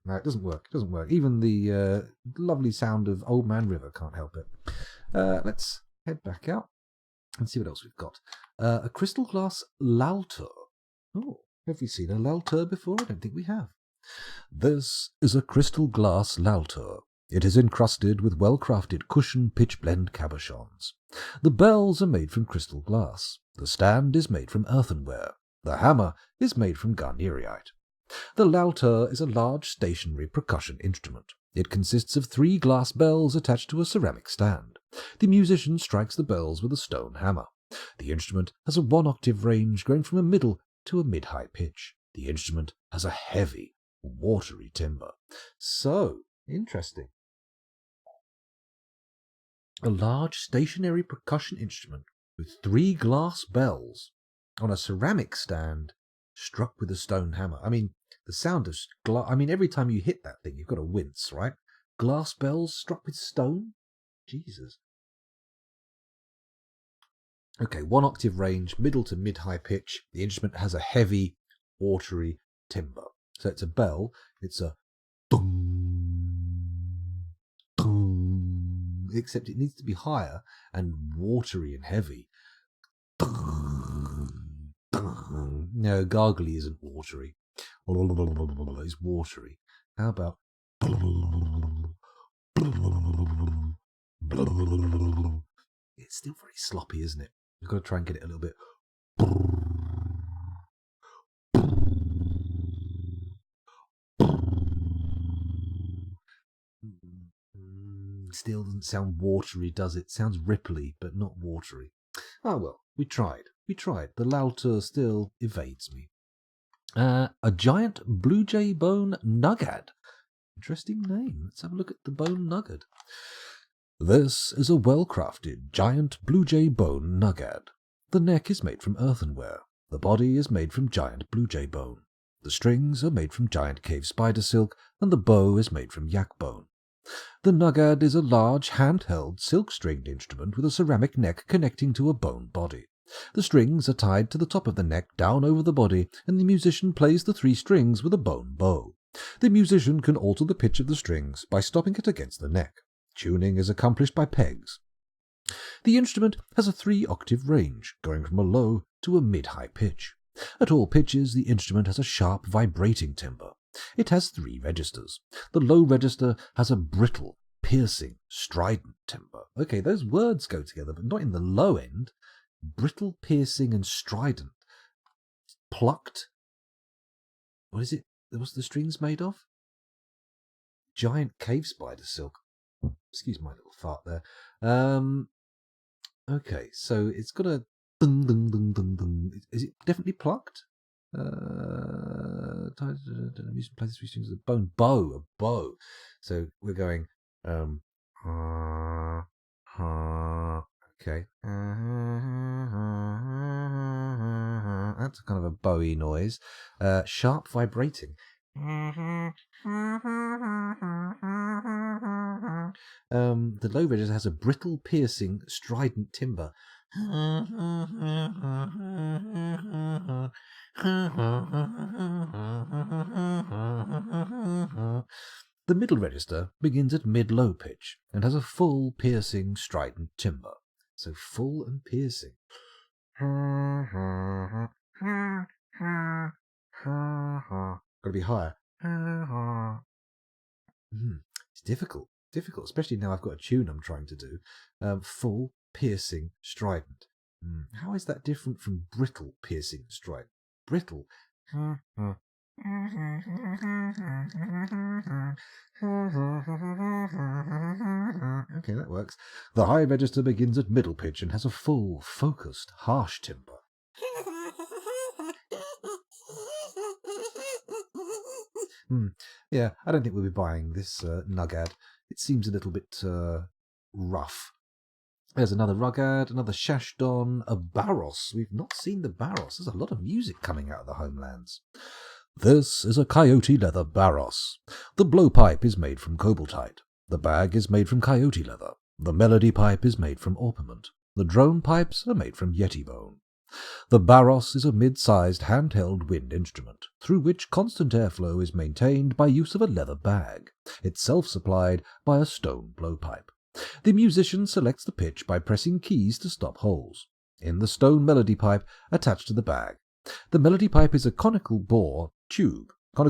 no, it doesn't work. It doesn't work. Even the lovely sound of Old Man River can't help it. Let's head back out and see what else we've got. A crystal glass laltur. Oh, have we seen a laltur before? I don't think we have. This is a crystal glass laltur. It is encrusted with well-crafted cushion pitch blend cabochons. The bells are made from crystal glass. The stand is made from earthenware. The hammer is made from garnierite. The laltur is a large stationary percussion instrument. It consists of 3 glass bells attached to a ceramic stand. The musician strikes the bells with a stone hammer. The instrument has a 1-octave range going from a middle to a mid-high pitch. The instrument has a heavy, watery timbre. So, interesting. A large stationary percussion instrument with 3 glass bells on a ceramic stand struck with a stone hammer. I mean, the sound of glass... I mean, every time you hit that thing, you've got to wince, right? Glass bells struck with stone? Jesus. Okay, 1-octave range, middle to mid-high pitch. The instrument has a heavy, watery timbre. So it's a bell. It's a dong, dong, except it needs to be higher and watery and heavy. Dong, dong. No, gargly isn't watery. It's watery. How about... It's still very sloppy, isn't it? We've got to try and get it a little bit... Still doesn't sound watery, does it? Sounds ripply, but not watery. Oh well, we tried. The laltur still evades me. A giant blue jay bone nugget. Interesting name. Let's have a look at the bone nugget. This is a well-crafted giant blue jay bone nugget. The neck is made from earthenware. The body is made from giant blue jay bone. The strings are made from giant cave spider silk, and the bow is made from yak bone. The nugget is a large, handheld, silk-stringed instrument with a ceramic neck connecting to a bone body. The strings are tied to the top of the neck down over the body, and the musician plays the 3 strings with a bone bow. The musician can alter the pitch of the strings by stopping it against the neck. Tuning is accomplished by pegs. The instrument has a 3-octave range, going from a low to a mid-high pitch. At all pitches, the instrument has a sharp vibrating timbre. It has 3 registers. The low register has a brittle, piercing, strident timbre. Okay, those words go together, but not in the low end. Brittle, piercing, and strident. Plucked. What is it? What's the strings made of? Giant cave spider silk. Excuse my little fart there. Okay, so it's got a dun dun dun dun dun. Is it definitely plucked? Amusement plays 3 strings of a bone. A bow. So we're going okay. That's kind of a bowy noise. Sharp vibrating. The low register has a brittle, piercing, strident timbre. The middle register begins at mid-low pitch and has a full, piercing, strident timbre. So full and piercing. Gotta be higher. It's difficult, especially now I've got a tune I'm trying to do. Full, piercing, strident. How is that different from brittle, piercing, strident? Brittle. Okay, that works. The high register begins at middle pitch and has a full, focused, harsh timbre. Yeah, I don't think we'll be buying this Nugad. It seems a little bit rough. There's another Rugad, another Shashdon, a Barros. We've not seen the Barros. There's a lot of music coming out of the homelands. This is a coyote leather Barros. The blowpipe is made from cobaltite. The bag is made from coyote leather. The melody pipe is made from orpiment. The drone pipes are made from yeti bone. The Barros is a mid-sized handheld wind instrument, through which constant airflow is maintained by use of a leather bag, itself supplied by a stone blowpipe. The musician selects the pitch by pressing keys to stop holes. In the stone melody pipe attached to the bag. The melody pipe is a conical bore tube. The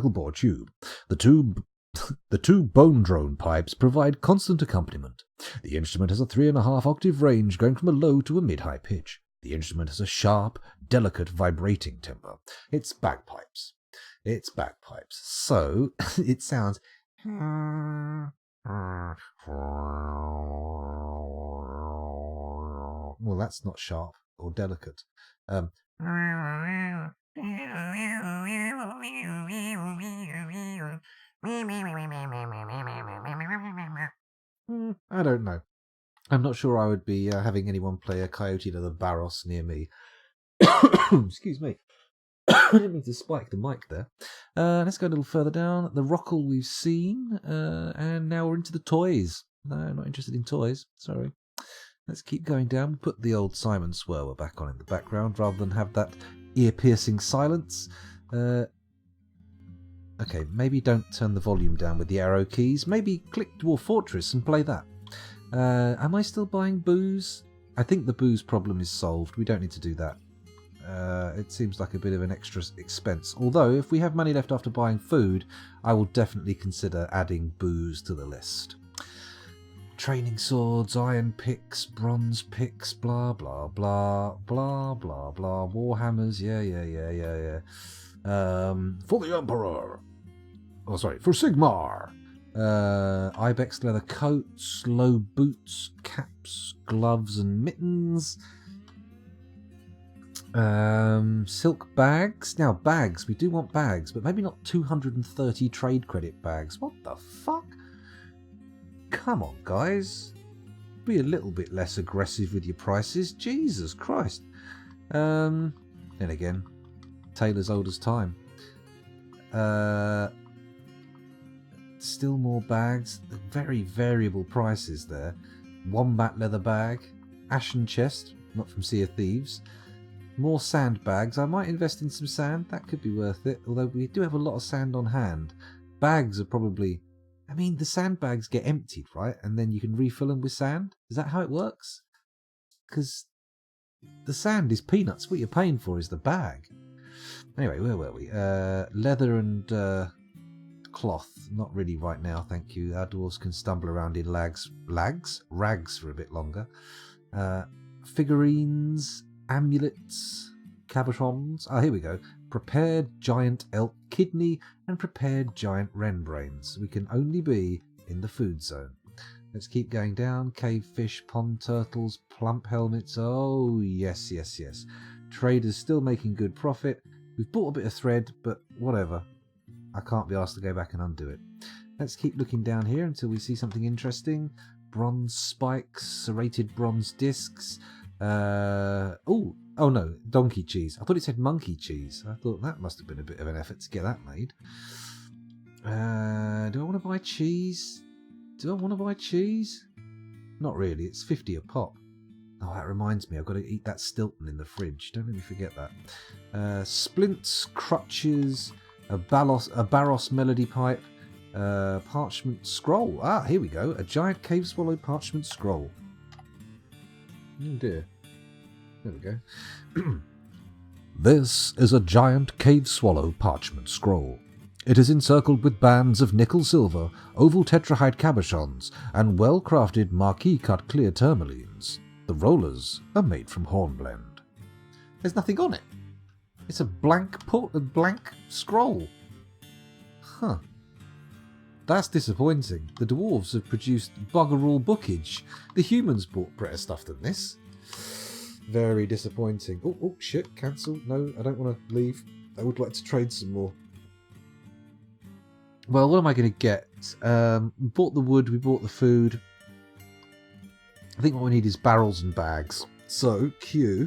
two bone drone pipes provide constant accompaniment. The instrument has a 3.5 octave range going from a low to a mid-high pitch. The instrument has a sharp, delicate, vibrating timbre. It's bagpipes. So, it sounds... Well, that's not sharp or delicate. I don't know. I'm not sure I would be having anyone play a coyote leather Barros near me. Excuse me. I didn't mean to spike the mic there. Let's go a little further down. The Rockle we've seen, and now we're into the toys. No, not interested in toys. Sorry. Let's keep going down. Put the old Simon Swirler back on in the background rather than have that ear-piercing silence. Okay, maybe don't turn the volume down with the arrow keys. Maybe click Dwarf Fortress and play that. Am I still buying booze? I think the booze problem is solved. We don't need to do that. It seems like a bit of an extra expense. Although, if we have money left after buying food, I will definitely consider adding booze to the list. Training swords, iron picks, bronze picks, blah, blah, blah, blah, blah, blah. Warhammers, yeah. For the Emperor. Oh, sorry, for Sigmar. Ibex leather coats, low boots, caps, gloves and mittens. Silk bags. Now bags, we do want bags, but maybe not 230 trade credit bags. What the fuck? Come on, guys. Be a little bit less aggressive with your prices. Jesus Christ. Then again, tailor's old as time. Still more bags. Very variable prices there. Wombat leather bag. Ashen chest, not from Sea of Thieves. More sandbags. I might invest in some sand. That could be worth it. Although we do have a lot of sand on hand. bags are probably... I mean, the sandbags get emptied, right? And then you can refill them with sand? Is that how it works? Because the sand is peanuts. What you're paying for is the bag. Anyway, where were we? Leather and cloth. Not really right now, thank you. Our dwarves can stumble around in rags for a bit longer. Figurines, amulets, cabochons. Ah, here we go. Prepared giant elk kidney and prepared giant wren brains. We can only be in the food zone. Let's keep going down. Cave fish, pond turtles, plump helmets. Oh, yes, yes, yes. Traders still making good profit. We've bought a bit of thread, but whatever. I can't be asked to go back and undo it. Let's keep looking down here until we see something interesting. Bronze spikes, serrated bronze discs. Oh no, donkey cheese. I thought it said monkey cheese. I thought that must have been a bit of an effort to get that made. Do I want to buy cheese? Not really. It's 50 a pop. Oh, that reminds me. I've got to eat that Stilton in the fridge. Don't let me forget that. Splints, crutches, a Barros melody pipe, parchment scroll. Ah, here we go. A giant cave swallow parchment scroll. Oh dear. There we go. This is a giant cave swallow parchment scroll. It is encircled with bands of nickel silver, oval tetrahide cabochons, and well-crafted marquee cut clear tourmalines. The rollers are made from hornblende. There's nothing on it. It's a blank scroll. Huh. That's disappointing. The dwarves have produced bugger all bookage. The humans bought better stuff than this. Very disappointing. Oh, shit, cancel. No, I don't want to leave. I would like to trade some more. Well, what am I going to get? We bought the wood, we bought the food. I think what we need is barrels and bags. So, Q.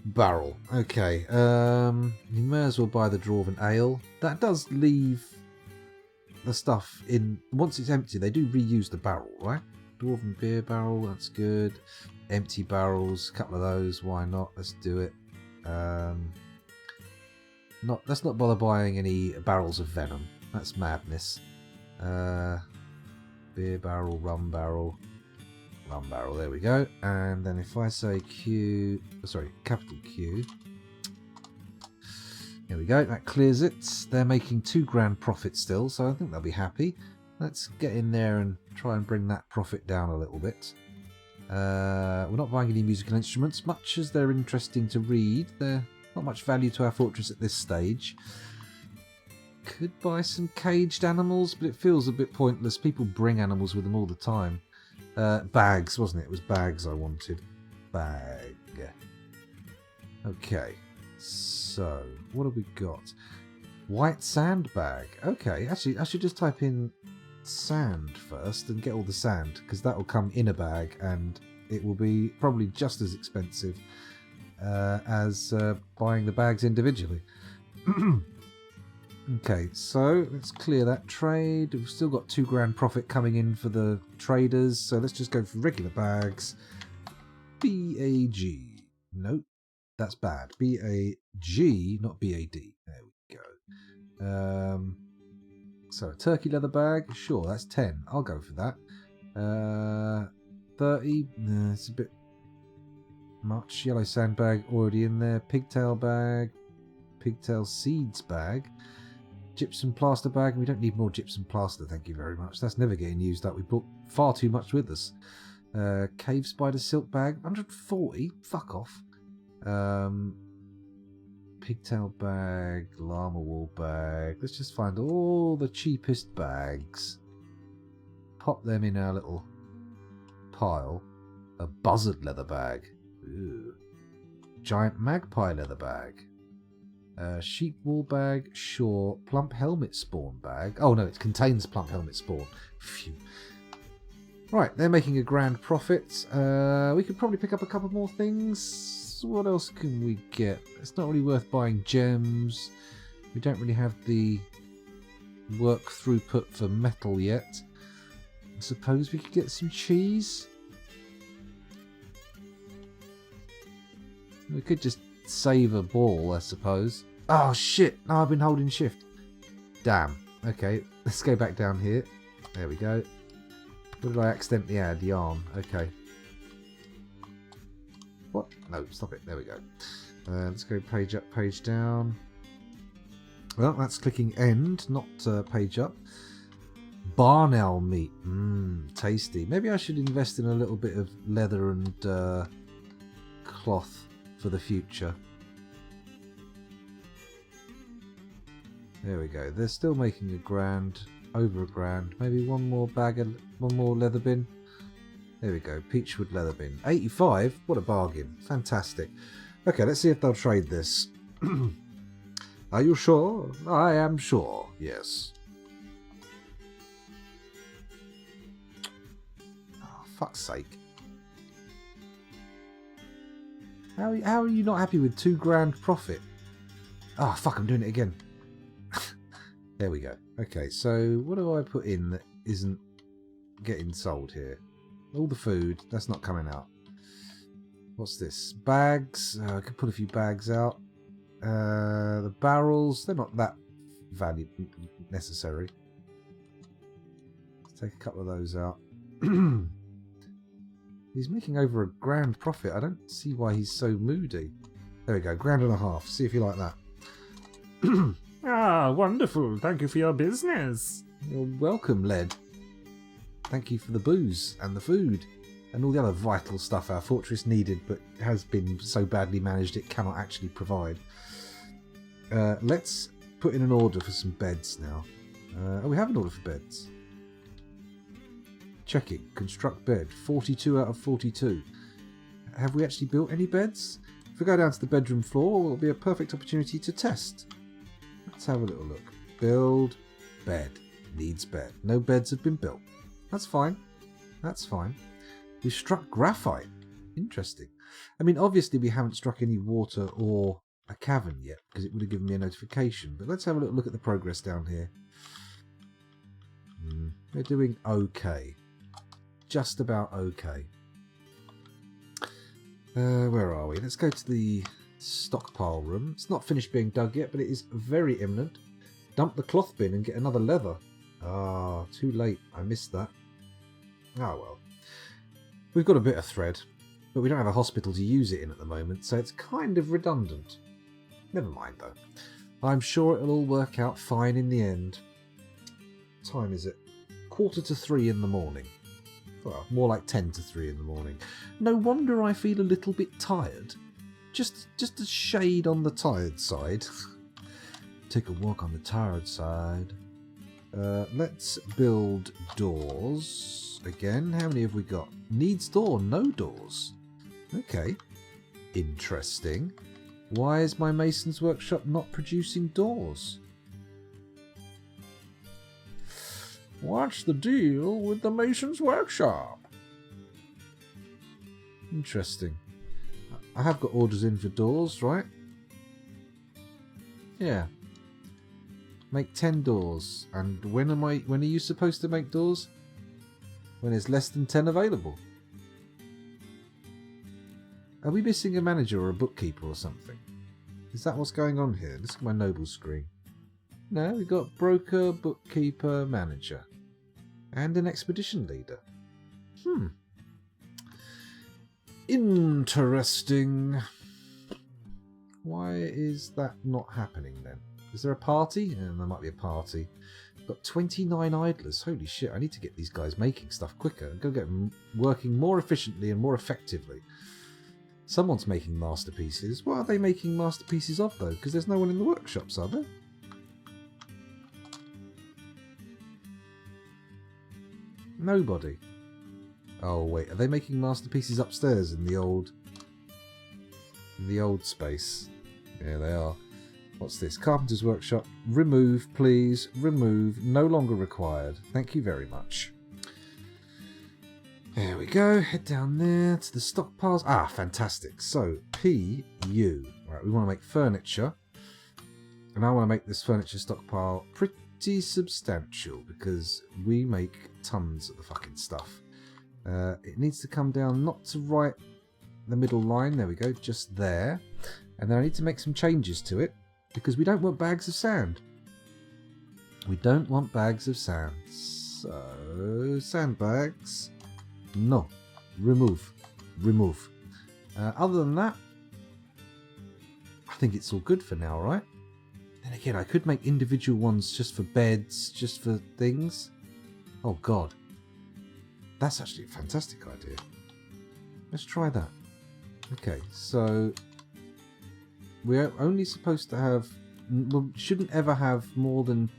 Barrel. Okay. You may as well buy the dwarven ale. That does leave the stuff in... Once it's empty, they do reuse the barrel, right? Dwarven beer barrel, that's good. Empty barrels, a couple of those, why not? Let's do it. Let's not bother buying any barrels of venom. That's madness. Beer barrel, rum barrel, there we go. And then if I say capital Q, here we go, that clears it. They're making £2,000 profit still, so I think they'll be happy. Let's get in there and try and bring that profit down a little bit. We're not buying any musical instruments, much as they're interesting to read. They're not much value to our fortress at this stage. Could buy some caged animals, but it feels a bit pointless. People bring animals with them all the time. Bags, wasn't it? It was bags I wanted. Bag. Okay, so what have we got? White sandbag. Okay, actually, I should just type in sand first and get all the sand, because that will come in a bag and it will be probably just as expensive as buying the bags individually. Okay, so let's clear that trade. We've still got £2,000 profit coming in for the traders, so let's just go for regular bags. BAG. Nope, that's bad. BAG, not BAD. There we go. So a turkey leather bag, sure, that's 10. I'll go for that. 30, nah, it's a bit much. Yellow sandbag already in there. Pigtail bag, pigtail seeds bag. Gypsum plaster bag. We don't need more gypsum plaster, thank you very much. That's never getting used up. We brought far too much with us. Cave spider silk bag, 140. Fuck off. Pigtail bag, llama wool bag. Let's just find all the cheapest bags. Pop them in our little pile. A buzzard leather bag. Ooh. Giant magpie leather bag. Sheep wool bag, sure. Plump helmet spawn bag. Oh no, it contains plump helmet spawn. Phew. Right, they're making £1,000 profit. We could probably pick up a couple more things. What else can we get? It's not really worth buying gems. We don't really have the work throughput for metal yet. I suppose we could get some cheese. We could just save a ball, I suppose. Oh shit! No, I've been holding shift. Damn. Okay, let's go back down here. There we go. What did I accidentally add? Yarn. Okay. What? No, stop it. There we go. Let's go page up, page down. Well, that's clicking end, not page up. Barn owl meat. Mmm, tasty. Maybe I should invest in a little bit of leather and cloth for the future. There we go. They're still making a grand, over a grand. Maybe one more leather bin. There we go. Peachwood leather bin. 85? What a bargain. Fantastic. Okay, let's see if they'll trade this. Are you sure? I am sure. Yes. Oh, fuck's sake. How are you not happy with £2 profit? Ah, oh, fuck, I'm doing it again. There we go. Okay, so what do I put in that isn't getting sold here? All the food, that's not coming out. What's this? Bags. I could put a few bags out. The barrels, they're not that necessary. Let's take a couple of those out. He's making over a grand profit. I don't see why he's so moody. There we go, £1.50. See if you like that. Ah, wonderful. Thank you for your business. You're welcome, Led. Thank you for the booze and the food and all the other vital stuff our fortress needed but has been so badly managed it cannot actually provide. Let's put in an order for some beds now. Oh, we have an order for beds. Checking. Construct bed. 42 out of 42. Have we actually built any beds? If we go down to the bedroom floor, it'll be a perfect opportunity to test. Let's have a little look. Build bed. Needs bed. No beds have been built. That's fine. That's fine. We struck graphite. Interesting. I mean, obviously we haven't struck any water or a cavern yet because it would have given me a notification. But let's have a little look at the progress down here. We're doing okay. Just about okay. Where are we? Let's go to the stockpile room. It's not finished being dug yet, but it is very imminent. Dump the cloth bin and get another leather. Ah, too late. I missed that. Ah, well. We've got a bit of thread, but we don't have a hospital to use it in at the moment, so it's kind of redundant. Never mind, though. I'm sure it'll all work out fine in the end. What time is it? 2:45 in the morning. Well, more like 2 to 3 in the morning. No wonder I feel a little bit tired. Just a shade on the tired side. Take a walk on the tired side. Let's build doors. Again, how many have we got? Needs door, no doors. Okay. Interesting. Why is my mason's workshop not producing doors? What's the deal with the mason's workshop? Interesting. I have got orders in for doors, right? Yeah. Make 10 doors. And when are you supposed to make doors? When there's less than 10 available. Are we missing a manager or a bookkeeper or something? Is that what's going on here? Look at my noble screen. No, we've got broker, bookkeeper, manager. And an expedition leader. Interesting. Why is that not happening then? Is there a party? Yeah, there might be a party. Got 29 idlers. Holy shit, I need to get these guys making stuff quicker. I'm going to get them working more efficiently and more effectively. Someone's making masterpieces. What are they making masterpieces of, though? Because there's no one in the workshops, are there? Nobody. Oh, wait. Are they making masterpieces upstairs in the old space? Yeah, they are. What's this? Carpenter's workshop. Remove, please. Remove. No longer required. Thank you very much. There we go. Head down there to the stockpiles. Ah, fantastic. So, PU. Right, we want to make furniture. And I want to make this furniture stockpile pretty substantial because we make tons of the fucking stuff. It needs to come down not to right the middle line. There we go. Just there. And then I need to make some changes to it because we don't want bags of sand. We don't want bags of sand. So, sandbags. No. Remove. Remove. Other than that, I think it's all good for now, right? Then again, I could make individual ones just for beds, just for things. Oh god. That's actually a fantastic idea. Let's try that. Okay, so we're only supposed to have... We shouldn't ever have more than...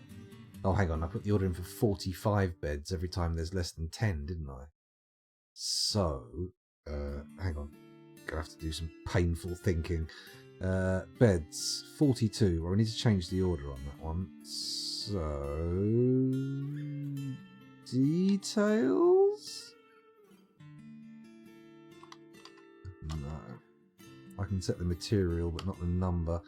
Oh, hang on, I put the order in for 45 beds every time there's less than 10, didn't I? So, hang on. Gonna have to do some painful thinking. Beds, 42. Well, we need to change the order on that one. So... Details? No. I can set the material, but not the number.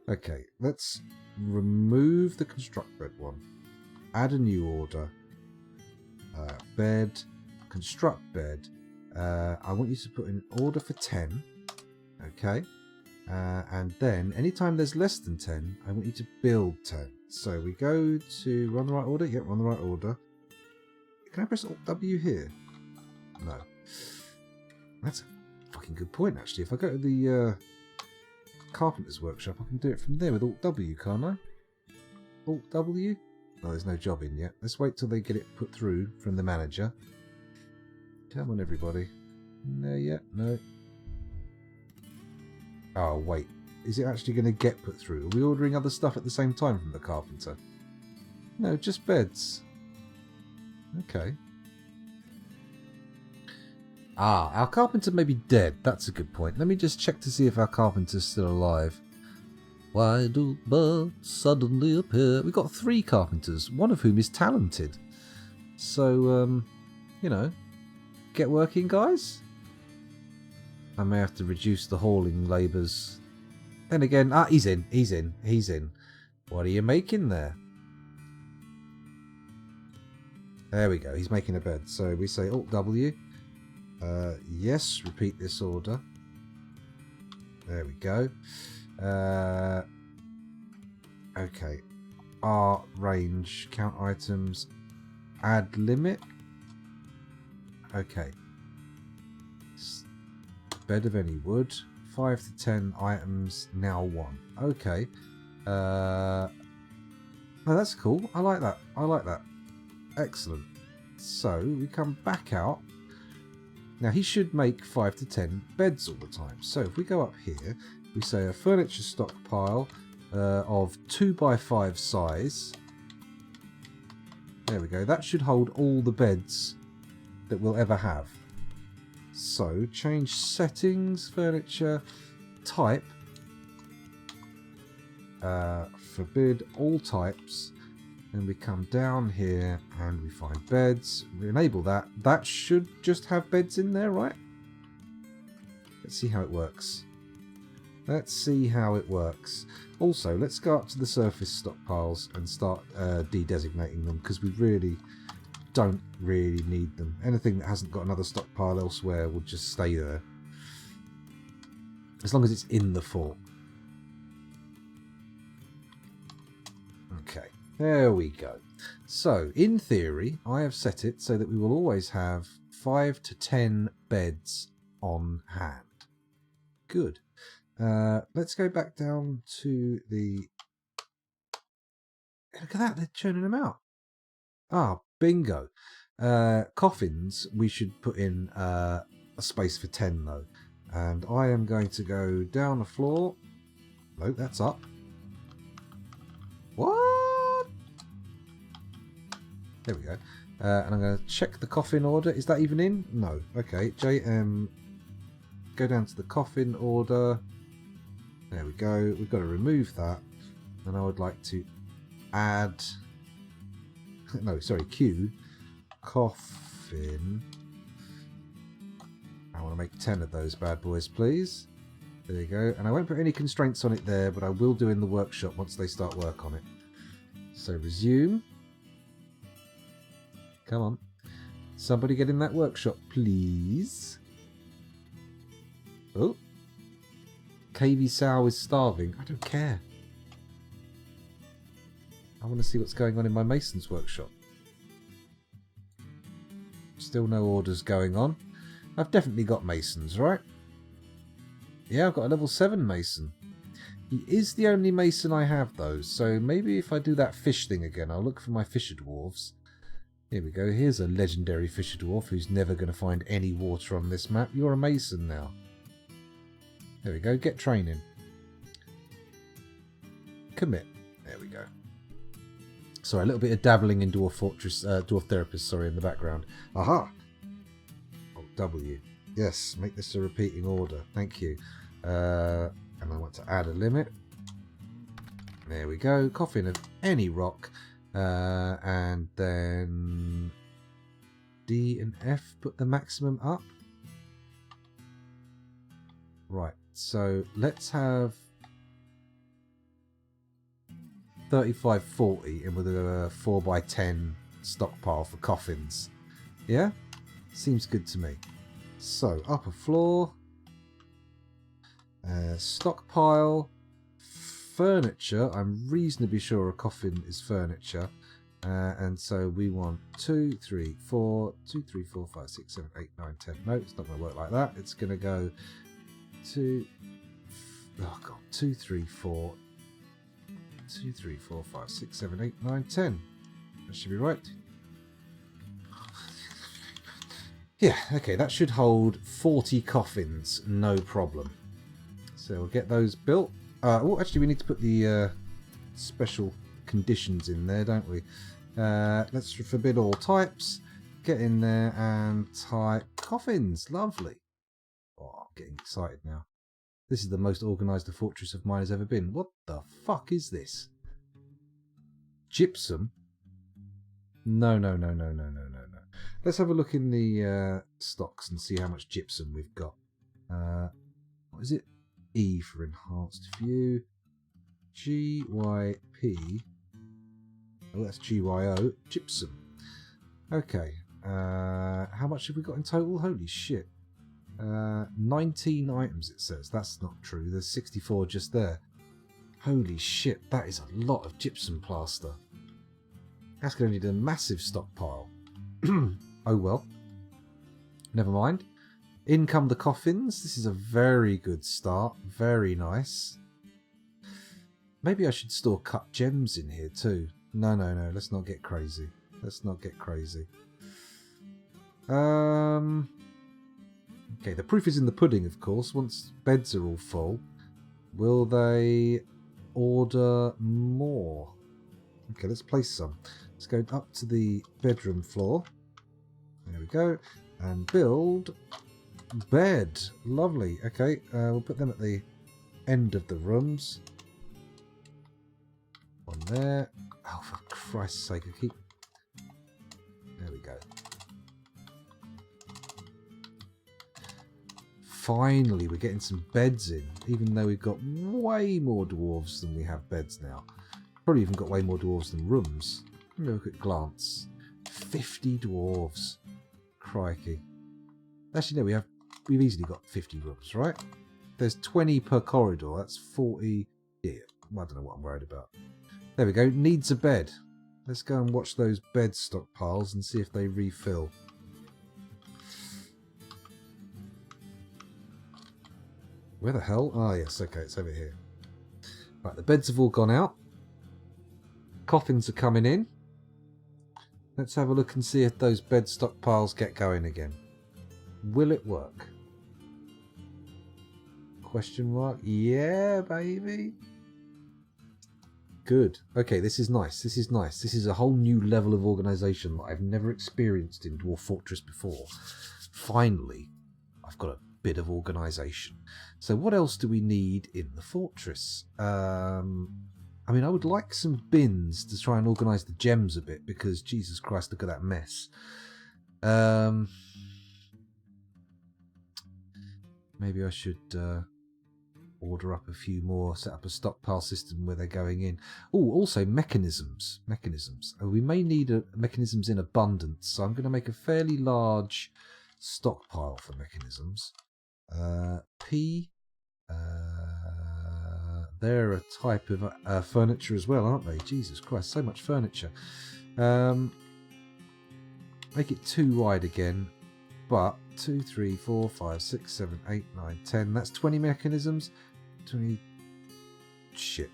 Okay, let's remove the construct bed one. Add a new order. Bed, construct bed. I want you to put in order for 10. Okay. And then, anytime there's less than 10, I want you to build 10. So we go to run the right order. Yep, run the right order. Can I press Alt W here? No. That's a fucking good point, actually. If I go to the carpenter's workshop, I can do it from there with Alt W, can't I? Alt W? No, there's no job in yet. Let's wait till they get it put through from the manager. Come on, everybody. No, yet? No. Oh, wait. Is it actually going to get put through? Are we ordering other stuff at the same time from the carpenter? No, just beds. Okay. Ah, our carpenter may be dead. That's a good point. Let me just check to see if our carpenter's still alive. Why do birds suddenly appear? We've got 3 carpenters, one of whom is talented. So, you know, get working, guys. I may have to reduce the hauling labours. Then again, he's in. What are you making there? There we go, he's making a bed. So we say Alt W. Yes, repeat this order. There we go. Okay. R range, count items, add limit. Okay. Bed of any wood. 5 to 10 items, now 1. Okay. Oh, that's cool. I like that. I like that. Excellent. So we come back out. Now he should make 5 to 10 beds all the time. So if we go up here, we say a furniture stockpile of 2x5 size. There we go. That should hold all the beds that we'll ever have. So change settings, furniture, type, forbid all types, and we come down here and we find beds. We enable that. That should just have beds in there, right? Let's see how it works. Let's see how it works. Also, let's go up to the surface stockpiles and start de-designating them, because we really don't really need them. Anything that hasn't got another stockpile elsewhere will just stay there. As long as it's in the fort. Okay, there we go. So, in theory, I have set it so that we will always have 5 to 10 beds on hand. Good. Let's go back down to the... Look at that, they're churning them out. Ah, bingo. Coffins, we should put in a space for 10 though. And I am going to go down the floor. No, that's up. What? There we go. And I'm going to check the coffin order. Is that even in? No. Okay, JM. Go down to the coffin order. There we go. We've got to remove that. And I would like to add... No, sorry, Q. Coffin. I want to make 10 of those bad boys, please. There you go. And I won't put any constraints on it there, but I will do in the workshop once they start work on it. So resume. Come on. Somebody get in that workshop, please. Oh. KV Sow is starving. I don't care. I want to see what's going on in my mason's workshop. Still no orders going on. I've definitely got masons, right? Yeah, I've got a level 7 mason. He is the only mason I have, though, so maybe if I do that fish thing again, I'll look for my fisher dwarves. Here we go. Here's a legendary fisher dwarf who's never going to find any water on this map. You're a mason now. There we go. Get training. Commit. There we go. Sorry, a little bit of dabbling in Dwarf Fortress, Dwarf Therapist, sorry, in the background. Aha! Oh, W. Yes, make this a repeating order. Thank you. And I want to add a limit. There we go. Coffin of any rock. And then D and F, put the maximum up. Right, so let's have 35-40 and with a 4x10 stockpile for coffins. Yeah? Seems good to me. So, upper floor. Stockpile. Furniture. I'm reasonably sure a coffin is furniture. And so we want 2, 3, 4, 2, 3, 4, 5, 6, 7, 8, 9, 10. No, it's not going to work like that. It's going to go 2, 2, 3, 4, 2, 3, 4, 5, 6, 7, 8, 9, 10. That should be right. Yeah, okay, that should hold 40 coffins, no problem. So we'll get those built. Oh, actually, we need to put the special conditions in there, don't we? Let's forbid all types. Get in there and type coffins. Lovely. Oh, I'm getting excited now. This is the most organised a fortress of mine has ever been. What the fuck is this? Gypsum? No. Let's have a look in the stocks and see how much gypsum we've got. What is it? E for enhanced view. GYP. Oh, that's GYO. Gypsum. Okay. How much have we got in total? Holy shit. 19 items it says. That's not true. There's 64 just there. Holy shit. That is a lot of gypsum plaster. That's going to need a massive stockpile. Oh well. Never mind. In come the coffins. This is a very good start. Very nice. Maybe I should store cut gems in here too. No. Let's not get crazy. Let's not get crazy. Okay, the proof is in the pudding, of course. Once beds are all full, will they order more? Okay, let's place some. Let's go up to the bedroom floor. There we go. And build bed. Lovely. Okay, we'll put them at the end of the rooms. One there. Oh, for Christ's sake, I keep... There we go. Finally, we're getting some beds in, even though we've got way more dwarves than we have beds now. Probably even got way more dwarves than rooms. Let me look at glance. 50 dwarves. Crikey. Actually, no, we've easily got 50 rooms, right? There's 20 per corridor. That's 40. Yeah, I don't know what I'm worried about. There we go. Needs a bed. Let's go and watch those bed stockpiles and see if they refill. Where the hell? Ah, yes, okay, it's over here. Right, the beds have all gone out. Coffins are coming in. Let's have a look and see if those bed stockpiles get going again. Will it work? Question mark? Yeah, baby. Good. Okay, this is nice. This is nice. This is a whole new level of organisation that I've never experienced in Dwarf Fortress before. Finally, I've got a bit of organisation. So what else do we need in the fortress? I mean, I would like some bins to try and organise the gems a bit because, Jesus Christ, look at that mess. Maybe I should order up a few more, set up a stockpile system where they're going in. Oh, also mechanisms. Oh, we may need mechanisms in abundance, so I'm going to make a fairly large stockpile for mechanisms. P. They're a type of furniture as well, aren't they? Jesus Christ, so much furniture. Make it 2 wide again, but 2, 3, 4, 5, 6, 7, 8, 9, 10. That's 20 mechanisms. 20. Shit.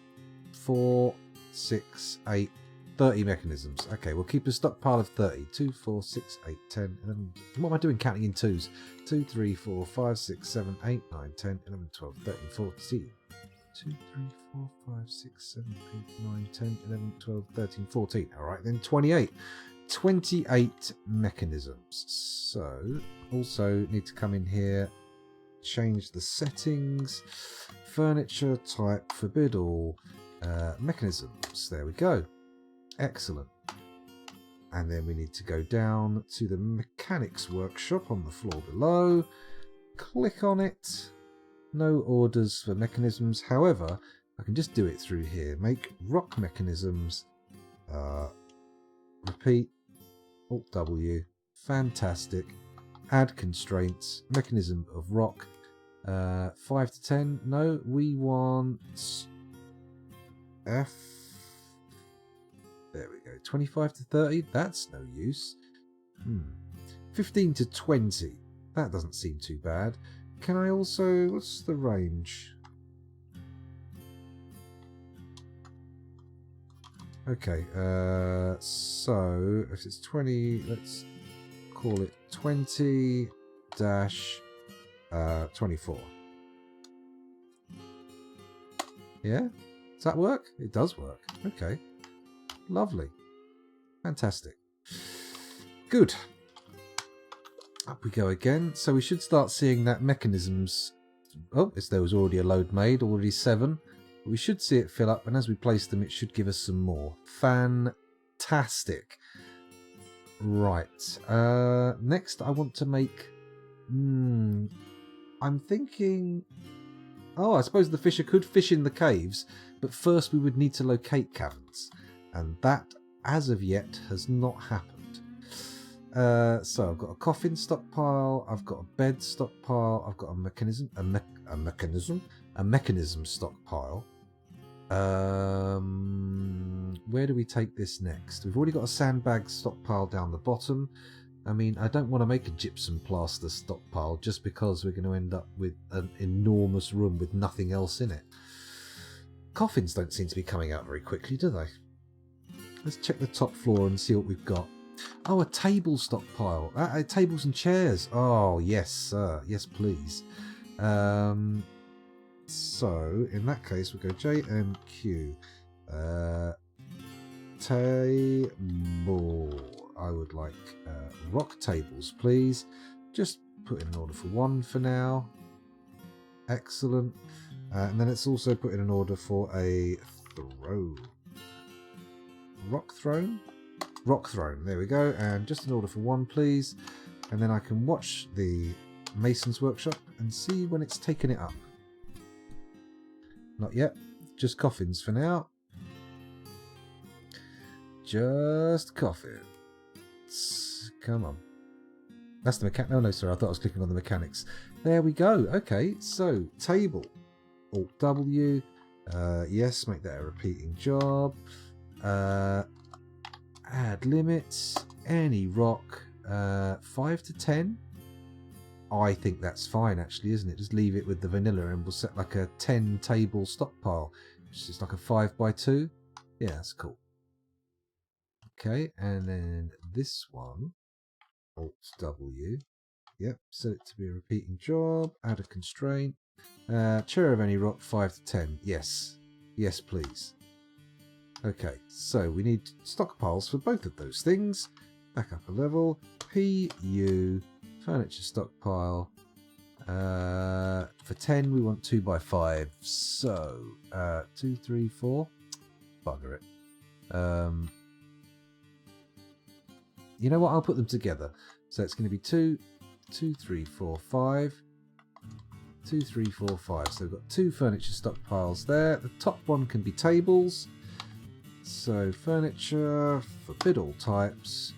4, 6, 8, 30 mechanisms. Okay, we'll keep a stockpile of 30. 2, 4, 6, 8, 10, 11. What am I doing counting in twos? 2, 3, 4, 5, 6, 7, 8, 9, 10, 11, 12, 13, 14. 2, 3, 4, 5, 6, 7, 8, 9, 10, 11, 12, 13, 14. Alright, then 28. 28 mechanisms. So, also need to come in here, change the settings. Furniture type, forbid all. Mechanisms. There we go. Excellent. And then we need to go down to the mechanics workshop on the floor below. Click on it. No orders for mechanisms. However, I can just do it through here. Make rock mechanisms. Repeat. Alt W. Fantastic. Add constraints. Mechanism of rock. 5 to 10. No, we want F. There we go. 25 to 30. That's no use. 15 to 20. That doesn't seem too bad. Can I also... What's the range? Okay. So, if it's 20, let's call it 20 dash 24. Yeah? Does that work? It does work. Okay. Lovely. Fantastic. Good. Up we go again. So we should start seeing that mechanisms... Oh, there was already a load made, already 7. We should see it fill up, and as we place them, it should give us some more. Fantastic. Right. Next, I want to make... I'm thinking... Oh, I suppose the fisher could fish in the caves, but first we would need to locate caverns. And that, as of yet, has not happened. So I've got a coffin stockpile, I've got a bed stockpile, I've got a mechanism stockpile. Where do we take this next? We've already got a sandbag stockpile down the bottom. I mean, I don't want to make a gypsum plaster stockpile just because we're going to end up with an enormous room with nothing else in it. Coffins don't seem to be coming out very quickly, do they? Let's check the top floor and see what we've got. Oh, a table stockpile. Tables and chairs. Oh, yes, sir. Yes, please. So, in that case, we'll go JMQ. Table. I would like rock tables, please. Just put in an order for 1 for now. Excellent. And then let's also put in an order for a throne. Rock throne? Rock throne. There we go. And just an order for 1, please. And then I can watch the Mason's Workshop and see when it's taken it up. Not yet. Just coffins for now. Just coffins. Come on. That's the mechanic. No, sir. I thought I was clicking on the mechanics. There we go. Okay, so table. Alt W. Yes, make that a repeating job. Add limits. Any rock. 5 to 10. I think that's fine, actually, isn't it? Just leave it with the vanilla and we'll set like a 10 table stockpile, which is like a 5x2. Yeah, that's cool. Okay, and then this one, Alt W. Yep, set it to be a repeating job. Add a constraint. Chair of any rock, 5 to 10. Yes. Yes, please. Okay, so we need stockpiles for both of those things. Back up a level. PU. Furniture stockpile. For 10, we want 2x5. So, 2, 3, 4. Bugger it. You know what? I'll put them together. So it's going to be 2, 2, 3, 4, 5. 2, 3, 4, 5. So we've got 2 furniture stockpiles there. The top one can be tables. So furniture, forbid all types.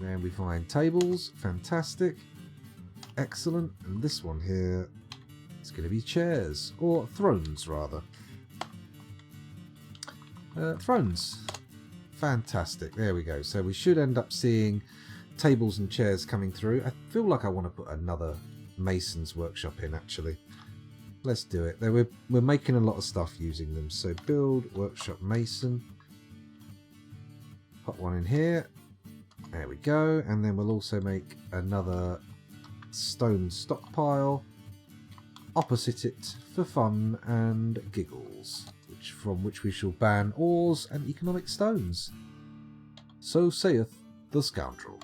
Then we find tables. Fantastic. Excellent. And this one here is going to be chairs. Or thrones, rather. Thrones. Fantastic. There we go. So we should end up seeing tables and chairs coming through. I feel like I want to put another mason's workshop in, actually. Let's do it. We're making a lot of stuff using them. So build workshop mason. Put one in here. There we go. And then we'll also make another stone stockpile opposite it for fun and giggles, from which we shall ban ores and economic stones. So saith the scoundrel.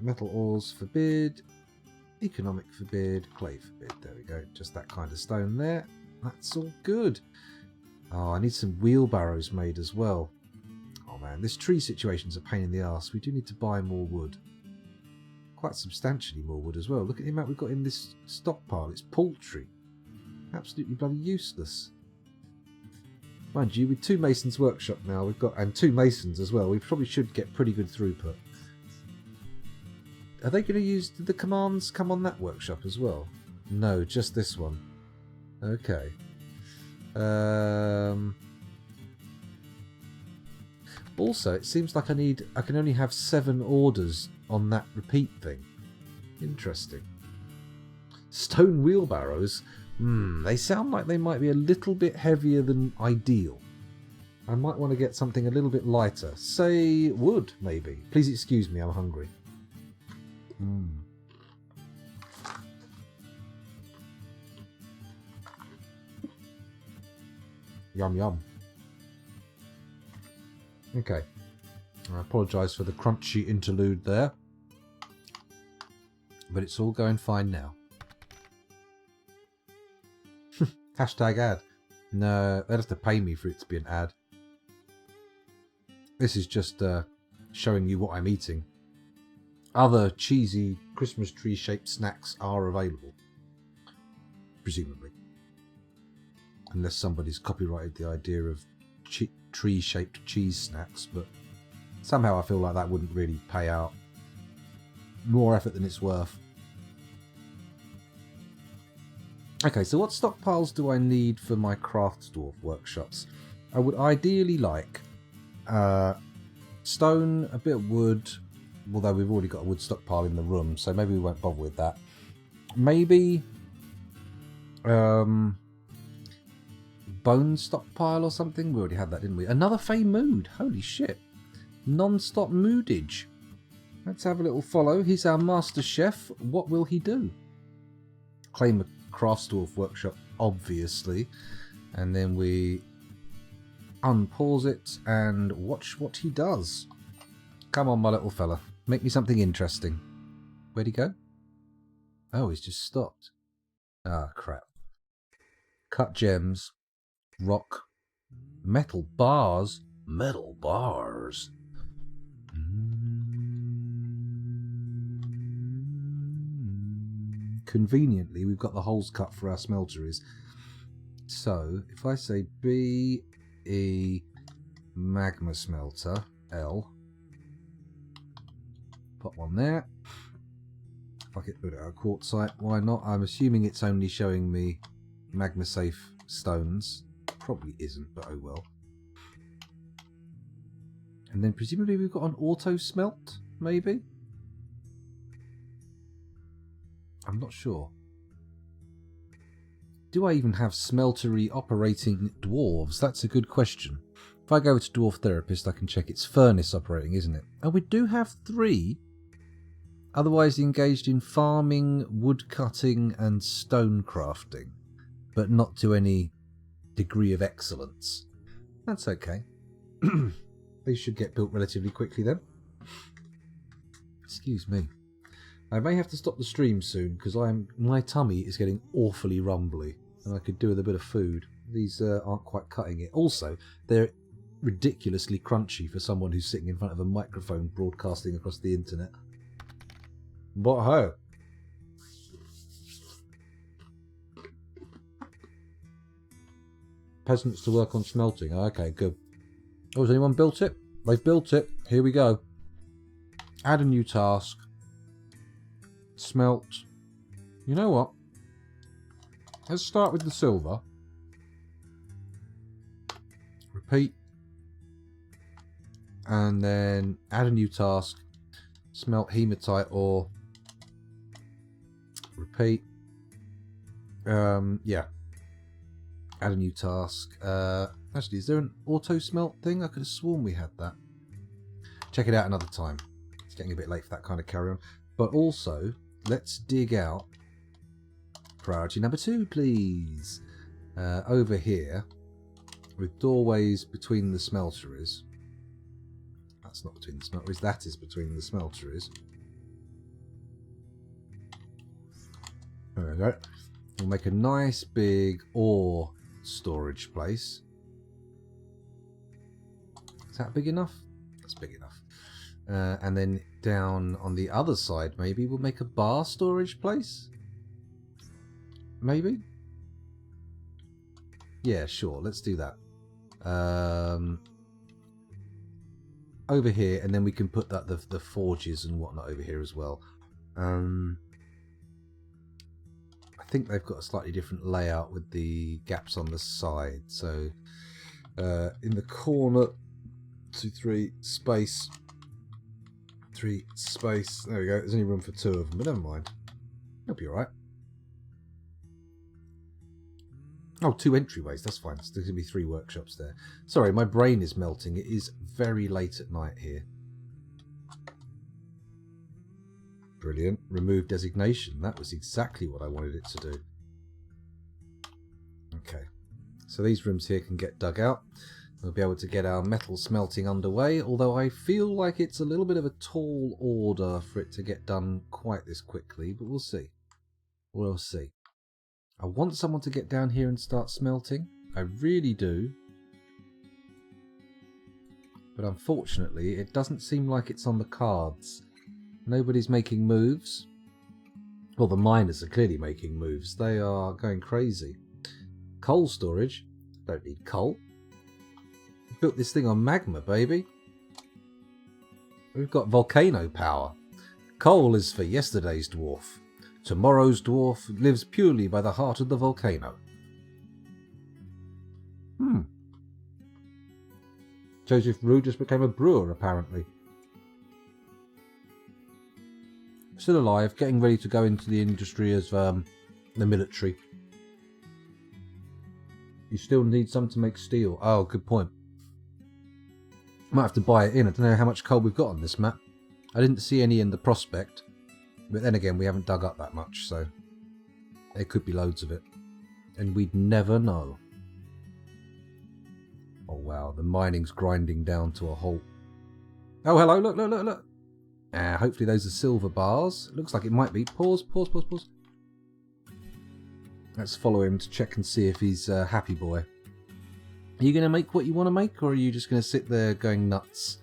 Metal ores forbid, economic forbid, clay forbid. There we go. Just that kind of stone there. That's all good. Oh, I need some wheelbarrows made as well. Oh man, this tree situation's a pain in the arse. We do need to buy more wood. Quite substantially more wood as well. Look at the amount we've got in this stockpile. It's paltry. Absolutely bloody useless. Mind you, with 2 masons workshop now, and 2 masons as well, we probably should get pretty good throughput. Are they going to use the commands come on that workshop as well? No, just this one. Okay. Also, it seems like I can only have 7 orders on that repeat thing. Interesting. Stone wheelbarrows. They sound like they might be a little bit heavier than ideal. I might want to get something a little bit lighter. Say wood, maybe. Please excuse me, I'm hungry. Yum yum. Okay. I apologise for the crunchy interlude there. But it's all going fine now. Hashtag ad. No, they'd have to pay me for it to be an ad. This is just showing you what I'm eating. Other cheesy Christmas tree shaped snacks are available. Presumably. Unless somebody's copyrighted the idea of tree shaped cheese snacks, but somehow I feel like that wouldn't really pay out. More effort than it's worth. Okay, so what stockpiles do I need for my Craftsdwarf workshops? I would ideally like stone, a bit of wood, although we've already got a wood stockpile in the room, so maybe we won't bother with that. Maybe bone stockpile or something? We already had that, didn't we? Another Fey Mood. Holy shit. Non-stop moodage. Let's have a little follow. He's our master chef. What will he do? Claim a Craftsdwarf workshop, obviously. And then we unpause it and watch what he does. Come on, my little fella. Make me something interesting. Where'd he go? Oh, he's just stopped. Ah, crap. Cut gems. Rock. Metal bars. Metal bars. Conveniently, we've got the holes cut for our smelteries. So, if I say B-E magma smelter, L, put one there. If I could put it at a quartzite, why not? I'm assuming it's only showing me magma safe stones. Probably isn't, but oh well. And then presumably we've got an auto smelt, maybe? I'm not sure. Do I even have smeltery operating dwarves? That's a good question. If I go to Dwarf Therapist, I can check it's furnace operating, isn't it? Oh, we do have 3. Otherwise engaged in farming, wood cutting and stone crafting, but not to any degree of excellence. That's okay. They should get built relatively quickly then. Excuse me. I may have to stop the stream soon because my tummy is getting awfully rumbly and I could do with a bit of food. These aren't quite cutting it. Also, they're ridiculously crunchy for someone who's sitting in front of a microphone broadcasting across the internet. But ho! Peasants to work on smelting. Okay, good. Oh, has anyone built it? They've built it. Here we go. Add a new task. Smelt. You know what? Let's start with the silver. Repeat. and then add a new task. Smelt hematite ore. Repeat. Yeah. Add a new task. Actually, is there an auto smelt thing? I could have sworn we had that. Check it out another time. It's getting a bit late for that kind of carry on. But also, let's dig out priority number 2, please. Over here, with doorways between the smelteries. That's not between the smelteries, that is between the smelteries. There we go. We'll make a nice big ore storage place. Is that big enough? That's big enough. And then down on the other side, maybe we'll make a bar storage place? Maybe? Yeah, sure. Let's do that. Over here, and then we can put that the forges and whatnot over here as well. I think they've got a slightly different layout with the gaps on the side. So in the corner, 2, 3 space, 3 space. There we go. There's only room for 2 of them, but never mind. It'll be all right. Oh, 2 entryways. That's fine. There's going to be 3 workshops there. Sorry, my brain is melting. It is very late at night here. Brilliant. Remove designation. That was exactly what I wanted it to do. Okay. So these rooms here can get dug out. We'll be able to get our metal smelting underway, although I feel like it's a little bit of a tall order for it to get done quite this quickly, but we'll see. We'll see. I want someone to get down here and start smelting. I really do. But unfortunately, it doesn't seem like it's on the cards. Nobody's making moves. Well, the miners are clearly making moves. They are going crazy. Coal storage. Don't need coal. Built this thing on magma, baby. We've got volcano power. Coal is for yesterday's dwarf. Tomorrow's dwarf lives purely by the heart of the volcano. Joseph Rue just became a brewer, apparently. Still alive, getting ready to go into the industry as the military. You still need some to make steel. Oh, good point. Might have to buy it in. I don't know how much coal we've got on this map. I didn't see any in the prospect. But then again, we haven't dug up that much, so there could be loads of it. And we'd never know. Oh wow, the mining's grinding down to a halt. Oh hello, look, look, look, look. Hopefully those are silver bars. It looks like it might be. Pause, pause, pause, pause. Let's follow him to check and see if he's a happy boy. Are you going to make what you want to make, or are you just going to sit there going nuts?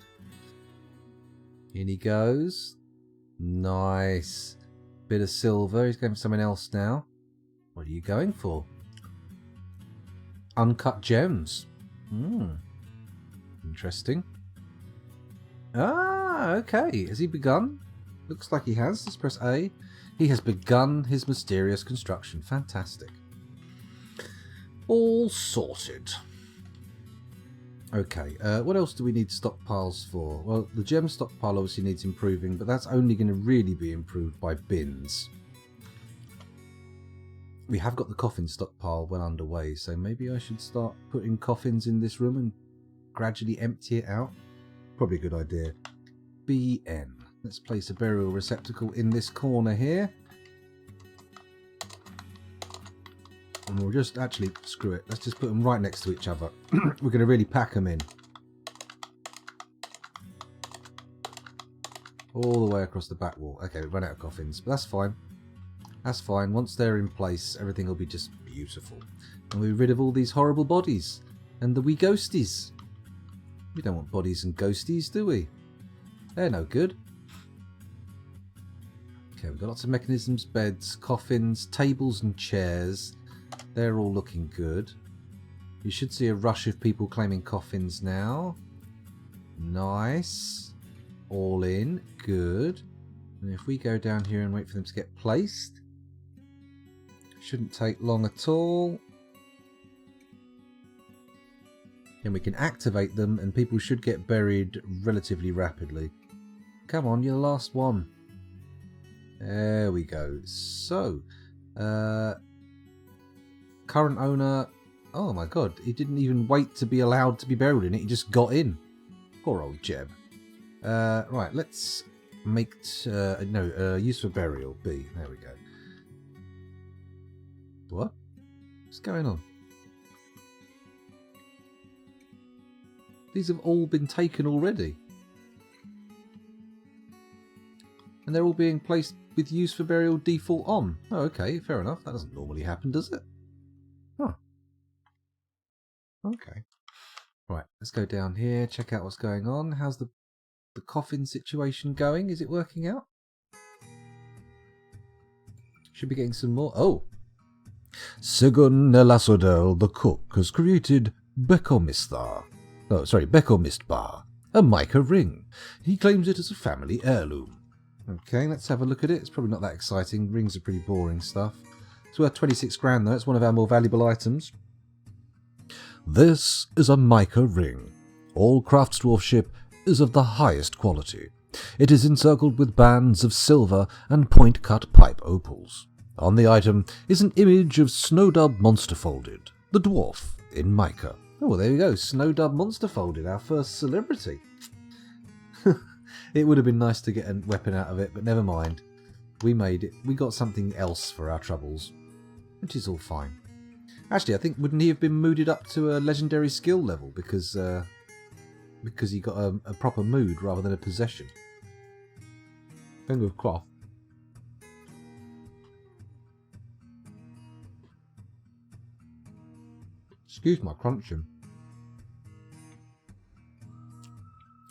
In he goes. Nice. Bit of silver. He's going for something else now. What are you going for? Uncut gems. Interesting. Ah, okay. Has he begun? Looks like he has. Let's press A. He has begun his mysterious construction. Fantastic. All sorted. Okay, what else do we need stockpiles for? Well, the gem stockpile obviously needs improving, but that's only going to really be improved by bins. We have got the coffin stockpile well underway, so maybe I should start putting coffins in this room and gradually empty it out. Probably a good idea. BN. Let's place a burial receptacle in this corner here. And we'll just, actually, screw it. Let's just put them right next to each other. We're going to really pack them in. All the way across the back wall. Okay, we've run out of coffins, but that's fine. That's fine. Once they're in place, everything will be just beautiful. And we'll be rid of all these horrible bodies. And the wee ghosties. We don't want bodies and ghosties, do we? They're no good. Okay, we've got lots of mechanisms, beds, coffins, tables and chairs. They're all looking good. You should see a rush of people claiming coffins now. Nice. All in. Good. And if we go down here and wait for them to get placed, shouldn't take long at all. And we can activate them, and people should get buried relatively rapidly. Come on, you're the last one. There we go. So, current owner... Oh my god, he didn't even wait to be allowed to be buried in it, he just got in. Poor old Jeb. Right, let's make... use for burial, B. There we go. What? What's going on? These have all been taken already. And they're all being placed with use for burial default on. Oh, okay, fair enough. That doesn't normally happen, does it? Huh. Okay. Right, let's go down here, check out what's going on. How's the coffin situation going? Is it working out? Should be getting some more. Oh! Sigun Nelasodel, the cook, has created Bekomistbar, a mica ring. He claims it as a family heirloom. Okay, let's have a look at it. It's probably not that exciting. Rings are pretty boring stuff. It's worth 26 grand though. It's one of our more valuable items. This is a mica ring. All craftsdwarfship is of the highest quality. It is encircled with bands of silver and point-cut pipe opals. On the item is an image of Snowdub Monsterfolded, the dwarf in mica. Oh, well, there we go. Snowdub Monsterfolded, our first celebrity. It would have been nice to get a weapon out of it, but never mind. We made it. We got something else for our troubles, which is all fine. Actually, I think, wouldn't he have been mooded up to a legendary skill level because he got a proper mood rather than a possession? Finger of cloth. Excuse my crunching.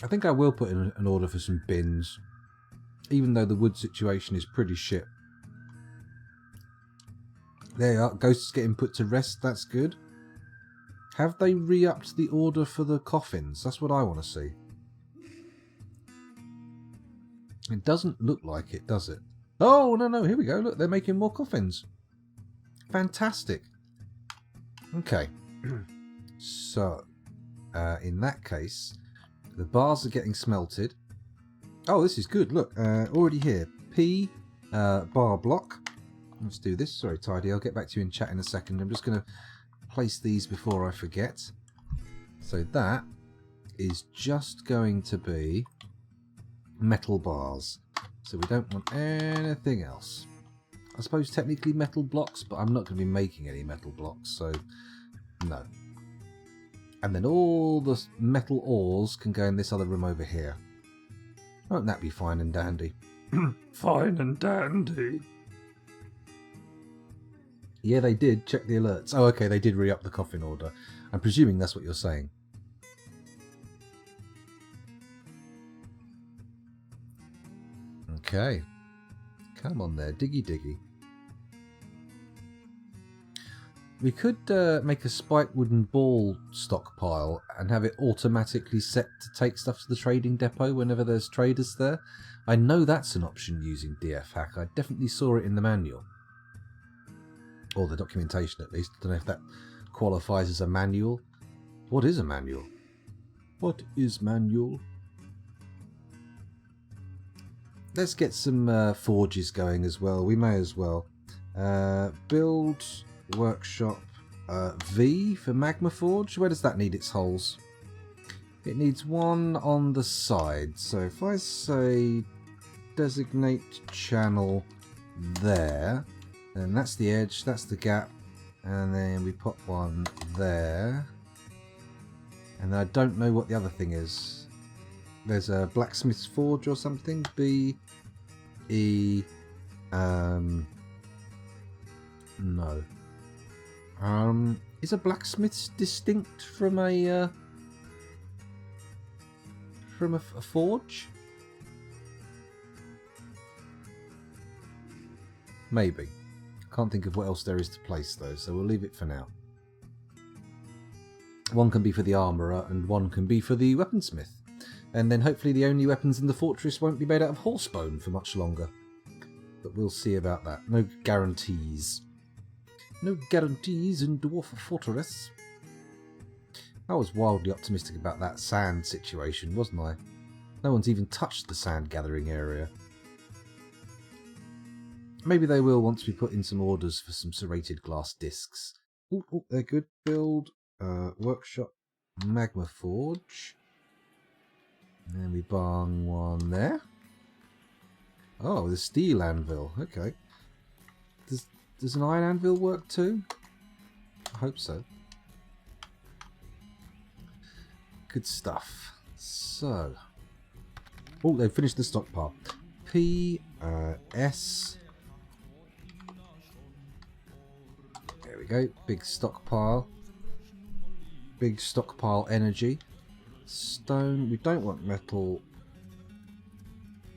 I think I will put in an order for some bins, even though the wood situation is pretty shit. There you are, ghosts getting put to rest, that's good. Have they re-upped the order for the coffins? That's what I want to see. It doesn't look like it, does it? Oh, no, here we go. Look, they're making more coffins. Fantastic. Okay. So, in that case, the bars are getting smelted. Oh, this is good. Look, already here. P, bar block. Let's do this. Sorry, Tidy. I'll get back to you in chat in a second. I'm just going to place these before I forget. So that is just going to be metal bars. So we don't want anything else. I suppose technically metal blocks, but I'm not going to be making any metal blocks, so no. And then all the metal ores can go in this other room over here. Won't that be fine and dandy? Fine and dandy. Yeah, they did. Check the alerts. Oh, okay, they did re-up the coffin order. I'm presuming that's what you're saying. Okay. Come on there, diggy diggy. We could make a spiked wooden ball stockpile and have it automatically set to take stuff to the trading depot whenever there's traders there. I know that's an option using DF Hack. I definitely saw it in the manual. Or the documentation at least. I don't know if that qualifies as a manual. What is a manual? What is manual? Let's get some forges going as well. We may as well. Build workshop V for Magma Forge. Where does that need its holes? It needs one on the side. So if I say designate channel there, then that's the edge, that's the gap, and then we put one there. And I don't know what the other thing is. There's a blacksmith's forge or something. B E no. Is a blacksmith's distinct from a forge? Maybe. Can't think of what else there is to place though, so we'll leave it for now. One can be for the armourer and one can be for the weaponsmith. And then hopefully the only weapons in the fortress won't be made out of horse bone for much longer. But we'll see about that. No guarantees. No guarantees in Dwarf Fortress. I was wildly optimistic about that sand situation, wasn't I? No one's even touched the sand gathering area. Maybe they will once we put in some orders for some serrated glass discs. Oh, they're good. Build, workshop, magma forge. And we bang one there. Oh, the steel anvil. Okay. Does an iron anvil work too? I hope so. Good stuff. So. Oh, they've finished the stockpile. P, S. There we go. Big stockpile. Big stockpile energy. Stone. We don't want metal.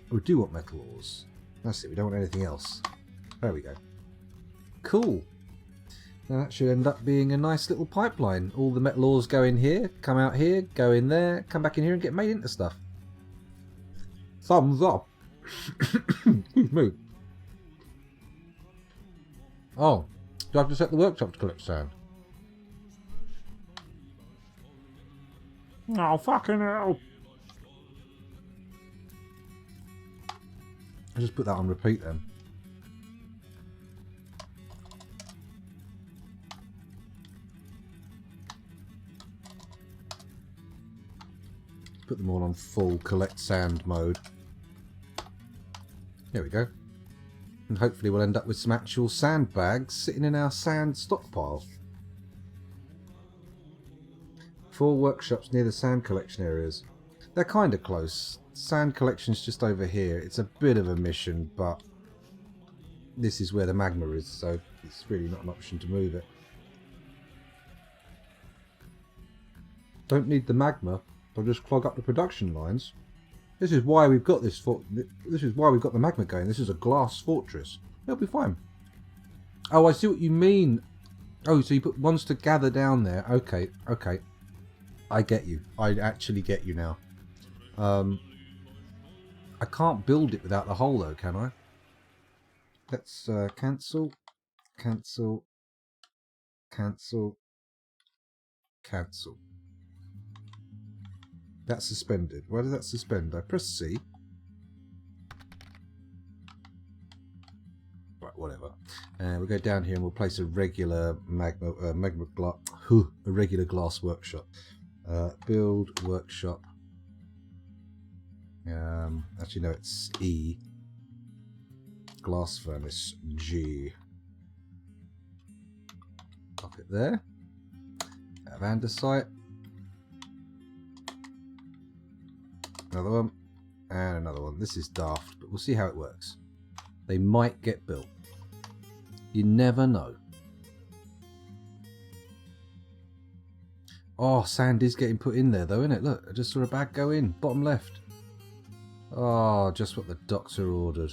We do want metal ores. That's it. We don't want anything else. There we go. Cool. Now that should end up being a nice little pipeline. All the metal ores go in here, come out here, go in there, come back in here and get made into stuff. Thumbs up. Excuse me. Oh, do I have to set the workshop to collect sand? Oh, fucking hell. I'll just put that on repeat then. Put them all on full collect sand mode. There we go. And hopefully we'll end up with some actual sandbags sitting in our sand stockpile. 4 workshops near the sand collection areas. They're kind of close. Sand collection's just over here. It's a bit of a mission, but this is where the magma is, so it's really not an option to move it. Don't need the magma. I'll just clog up the production lines. This is why we've got this. This is why we've got the magma going. This is a glass fortress. It'll be fine. Oh, I see what you mean. Oh, so you put ones to gather down there. Okay, okay. I get you. I actually get you now. I can't build it without the hole though, can I? Let's cancel, cancel, cancel, cancel. That's suspended. Why does that suspend? I press C. Right, whatever. And we'll go down here and we'll place a regular a regular glass workshop. Build workshop. Actually, no, it's E. Glass furnace G. Pop it there. Have andesite. Another one. And another one. This is daft, but we'll see how it works. They might get built. You never know. Oh, sand is getting put in there though, isn't it? Look, I just saw a bag go in. Bottom left. Oh, just what the doctor ordered.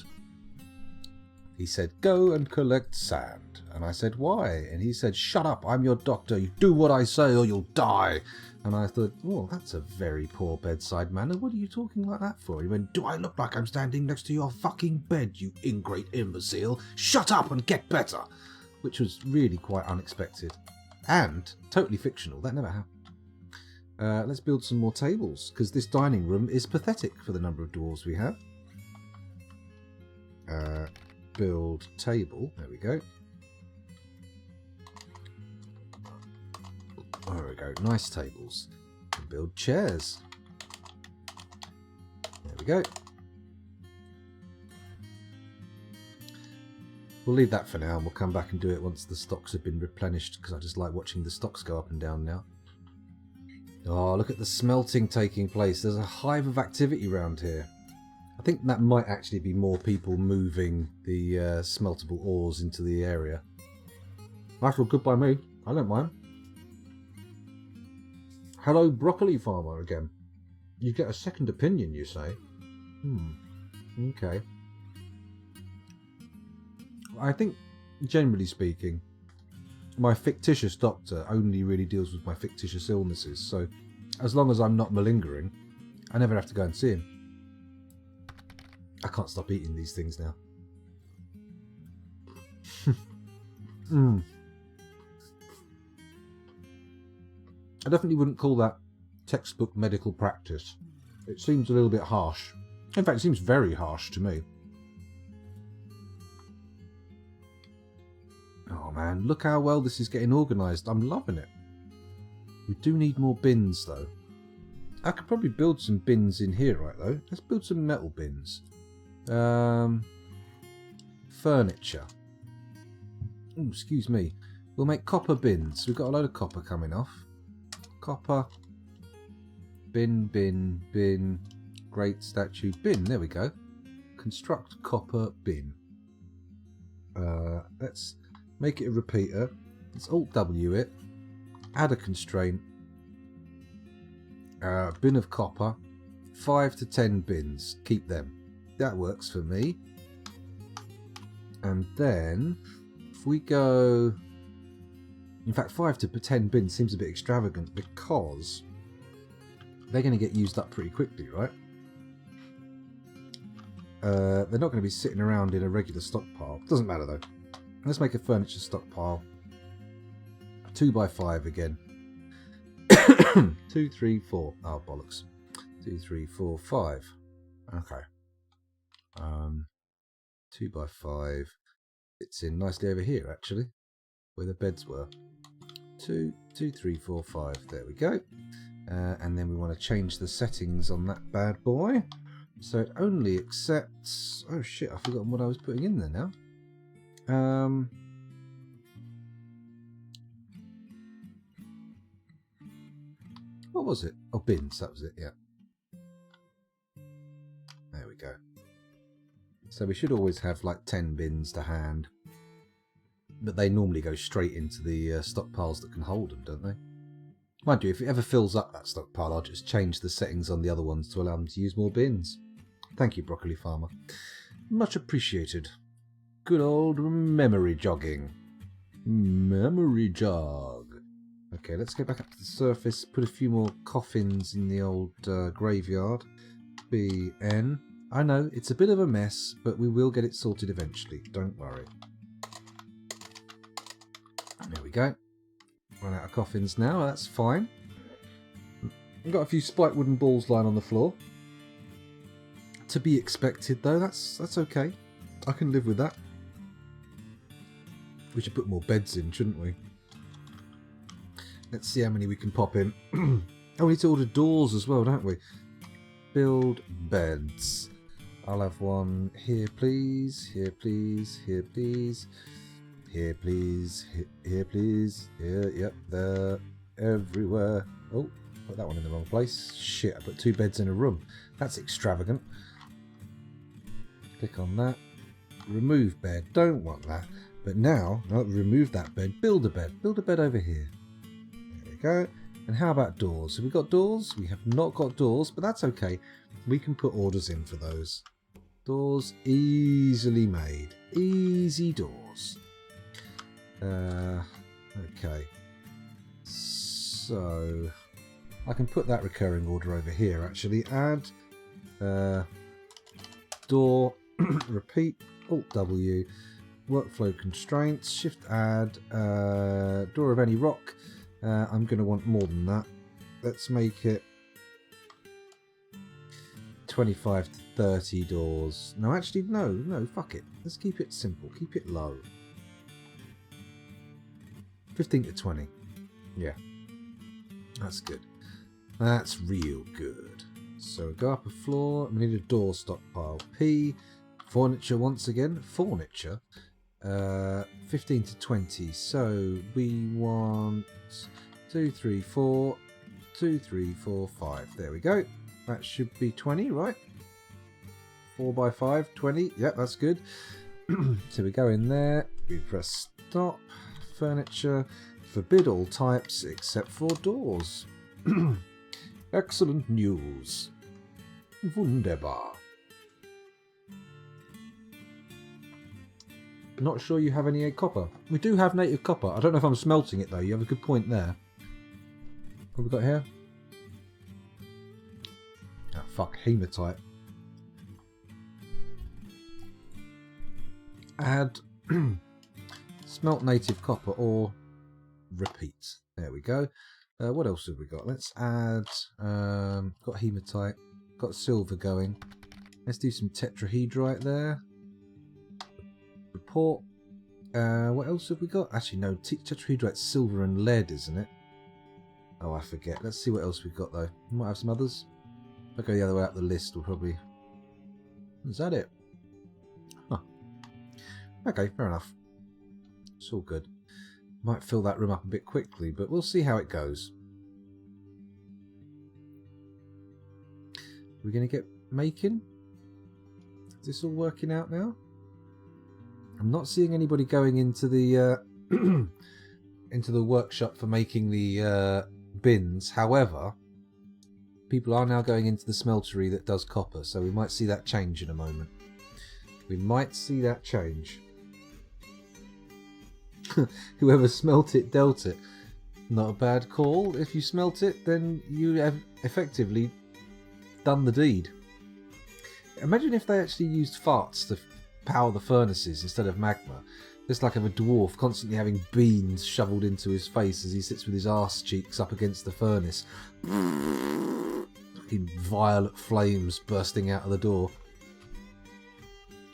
He said, go and collect sand. And I said, why? And he said, shut up, I'm your doctor. You do what I say or you'll die. And I thought, oh, that's a very poor bedside manner. What are you talking like that for? He went, do I look like I'm standing next to your fucking bed, you ingrate imbecile? Shut up and get better. Which was really quite unexpected. And totally fictional. That never happened. Let's build some more tables, because this dining room is pathetic for the number of dwarves we have. Build table. There we go. There we go. Nice tables. And build chairs. There we go. We'll leave that for now, and we'll come back and do it once the stocks have been replenished, because I just like watching the stocks go up and down now. Oh, look at the smelting taking place. There's a hive of activity around here. I think that might actually be more people moving the smeltable ores into the area. That's all good by me. I don't mind. Hello, broccoli farmer again. You get a second opinion, you say? Okay. I think, generally speaking, my fictitious doctor only really deals with my fictitious illnesses, so as long as I'm not malingering, I never have to go and see him. I can't stop eating these things now. I definitely wouldn't call that textbook medical practice. It seems a little bit harsh. In fact, it seems very harsh to me. Oh man, look how well this is getting organised. I'm loving it. We do need more bins though. I could probably build some bins in here, right though. Let's build some metal bins. Furniture. Ooh, excuse me. We'll make copper bins. We've got a load of copper coming off. Copper. Bin, bin, bin. Great statue. Bin. There we go. Construct copper bin. Let's make it a repeater. Let's Alt-W it. Add a constraint. Bin of copper. 5 to 10 bins. Keep them. That works for me. And then, if we go... In fact, 5 to 10 bins seems a bit extravagant because they're going to get used up pretty quickly, right? They're not going to be sitting around in a regular stockpile. Doesn't matter though. Let's make a furniture stockpile. 2x5 again. 2, 3, 4. Oh, bollocks. 2, 3, 4, 5. Okay. 2x5. It's in nicely over here, actually, where the beds were. 2, 3, 4, 5. There we go. And then we want to change the settings on that bad boy. So it only accepts... Oh shit, I've forgotten what I was putting in there now. What was it? Oh, bins, that was it, yeah. There we go. So we should always have like 10 bins to hand. But they normally go straight into the stockpiles that can hold them, don't they? Mind you, if it ever fills up that stockpile, I'll just change the settings on the other ones to allow them to use more bins. Thank you, Broccoli Farmer. Much appreciated. Good old memory jogging. Memory jog. Okay, let's go back up to the surface, put a few more coffins in the old graveyard. BN. I know, it's a bit of a mess, but we will get it sorted eventually. Don't worry. There we go. Run out of coffins now, that's fine. I've got a few spiked wooden balls lying on the floor. To be expected though, that's okay. I can live with that. We should put more beds in, shouldn't we? Let's see how many we can pop in. Oh, we need to order doors as well, don't we? Build beds. I'll have one here, please. Here, please. Here, please. Here, please. Here, please. Here, yep, there. Everywhere. Oh, put that one in the wrong place. Shit, I put 2 beds in a room. That's extravagant. Click on that. Remove bed. Don't want that. But now, remove that bed. Build a bed. Build a bed over here. There we go. And how about doors? Have we got doors? We have not got doors, but that's okay. We can put orders in for those. Doors easily made. Easy doors. Okay. So I can put that recurring order over here actually. Add door repeat Alt W workflow constraints shift add door of any rock. I'm going to want more than that. Let's make it 25 to 30 doors. No, actually, no, fuck it. Let's keep it simple. Keep it low. 15 to 20. Yeah. That's good. That's real good. So go up a floor. We need a door stockpile. P. Furniture once again. Furniture. 15 to 20. So we want 2, 3, 4. 2, 3, 4, 5. There we go. That should be 20, right? 4 by 5, 20. Yep, that's good. So we go in there. We press stop. Furniture. Forbid all types except for doors. Excellent news. Wunderbar. Not sure you have any copper. We do have native copper. I don't know if I'm smelting it though. You have a good point there. What have we got here? Ah, fuck, hematite. Add smelt native copper or repeat. There we go. What else have we got? Let's add... got hematite. Got silver going. Let's do some tetrahedrite there. Report. What else have we got? Actually, no. Tetrahedrite, silver and lead, isn't it? Oh, I forget. Let's see what else we've got, though. We might have some others. If I go the other way up the list, we'll probably... Is that it? Huh. Okay, fair enough. It's all good. Might fill that room up a bit quickly, but we'll see how it goes. We're going to get making? Is this all working out now? I'm not seeing anybody going into the into the workshop for making the bins. However, people are now going into the smeltery that does copper, so we might see that change in a moment. We might see that change. Whoever smelt it dealt it. Not a bad call. If you smelt it, then you have effectively done the deed. Imagine if they actually used farts to power the furnaces instead of magma. Just like of a dwarf constantly having beans shoveled into his face as he sits with his arse cheeks up against the furnace. Fucking violet flames bursting out of the door.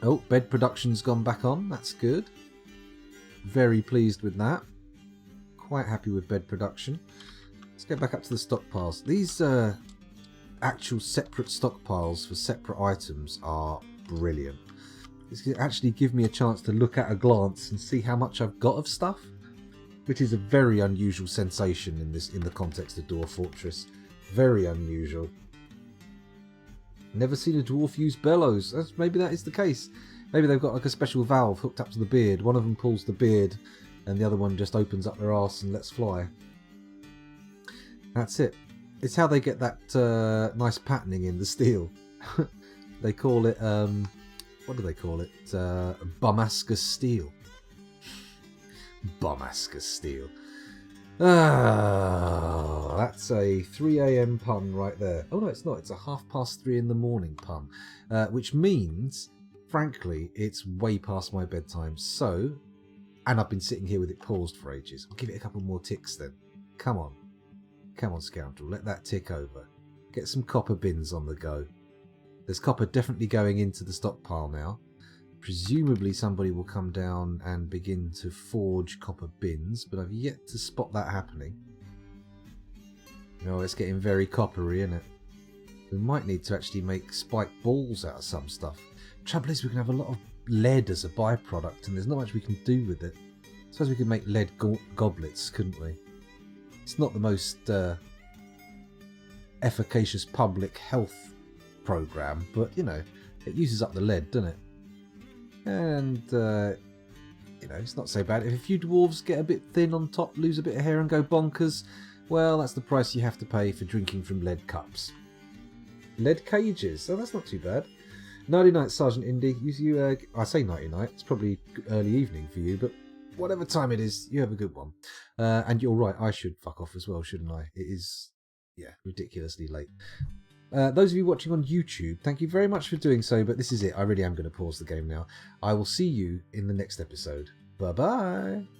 Oh, bed production's gone back on. That's good. Very pleased with that. Quite happy with bed production. Let's go back up to the stockpiles. These actual separate stockpiles for separate items are brilliant. This can actually give me a chance to look at a glance and see how much I've got of stuff, which is a very unusual sensation in the context of Dwarf Fortress. Very unusual. Never seen a dwarf use bellows. Maybe that is the case. Maybe they've got like a special valve hooked up to the beard. One of them pulls the beard and the other one just opens up their arse and lets fly. That's it. It's how they get that nice patterning in the steel. They call it, what do they call it? Bumascus steel. Bumascus steel. Ah, that's a 3 AM pun right there. Oh no, it's not. It's a 3:30 in the morning pun. Which means, frankly, it's way past my bedtime. So, and I've been sitting here with it paused for ages. I'll give it a couple more ticks then. Come on. Come on, scoundrel. Let that tick over. Get some copper bins on the go. There's copper definitely going into the stockpile now. Presumably somebody will come down and begin to forge copper bins, but I've yet to spot that happening. Oh, it's getting very coppery, isn't it? We might need to actually make spiked balls out of some stuff. Trouble is we can have a lot of lead as a byproduct, and there's not much we can do with it. I suppose we could make lead goblets, couldn't we? It's not the most efficacious public health program, but, you know, it uses up the lead, doesn't it? And, you know, it's not so bad. If a few dwarves get a bit thin on top, lose a bit of hair and go bonkers, well, that's the price you have to pay for drinking from lead cups. Lead cages. Oh, that's not too bad. Nighty night, Sergeant Indy. I say nighty night. It's probably early evening for you, but whatever time it is, you have a good one. And you're right, I should fuck off as well, shouldn't I? It is, yeah, ridiculously late. Those of you watching on YouTube, thank you very much for doing so, but this is it. I really am going to pause the game now. I will see you in the next episode. Bye-bye.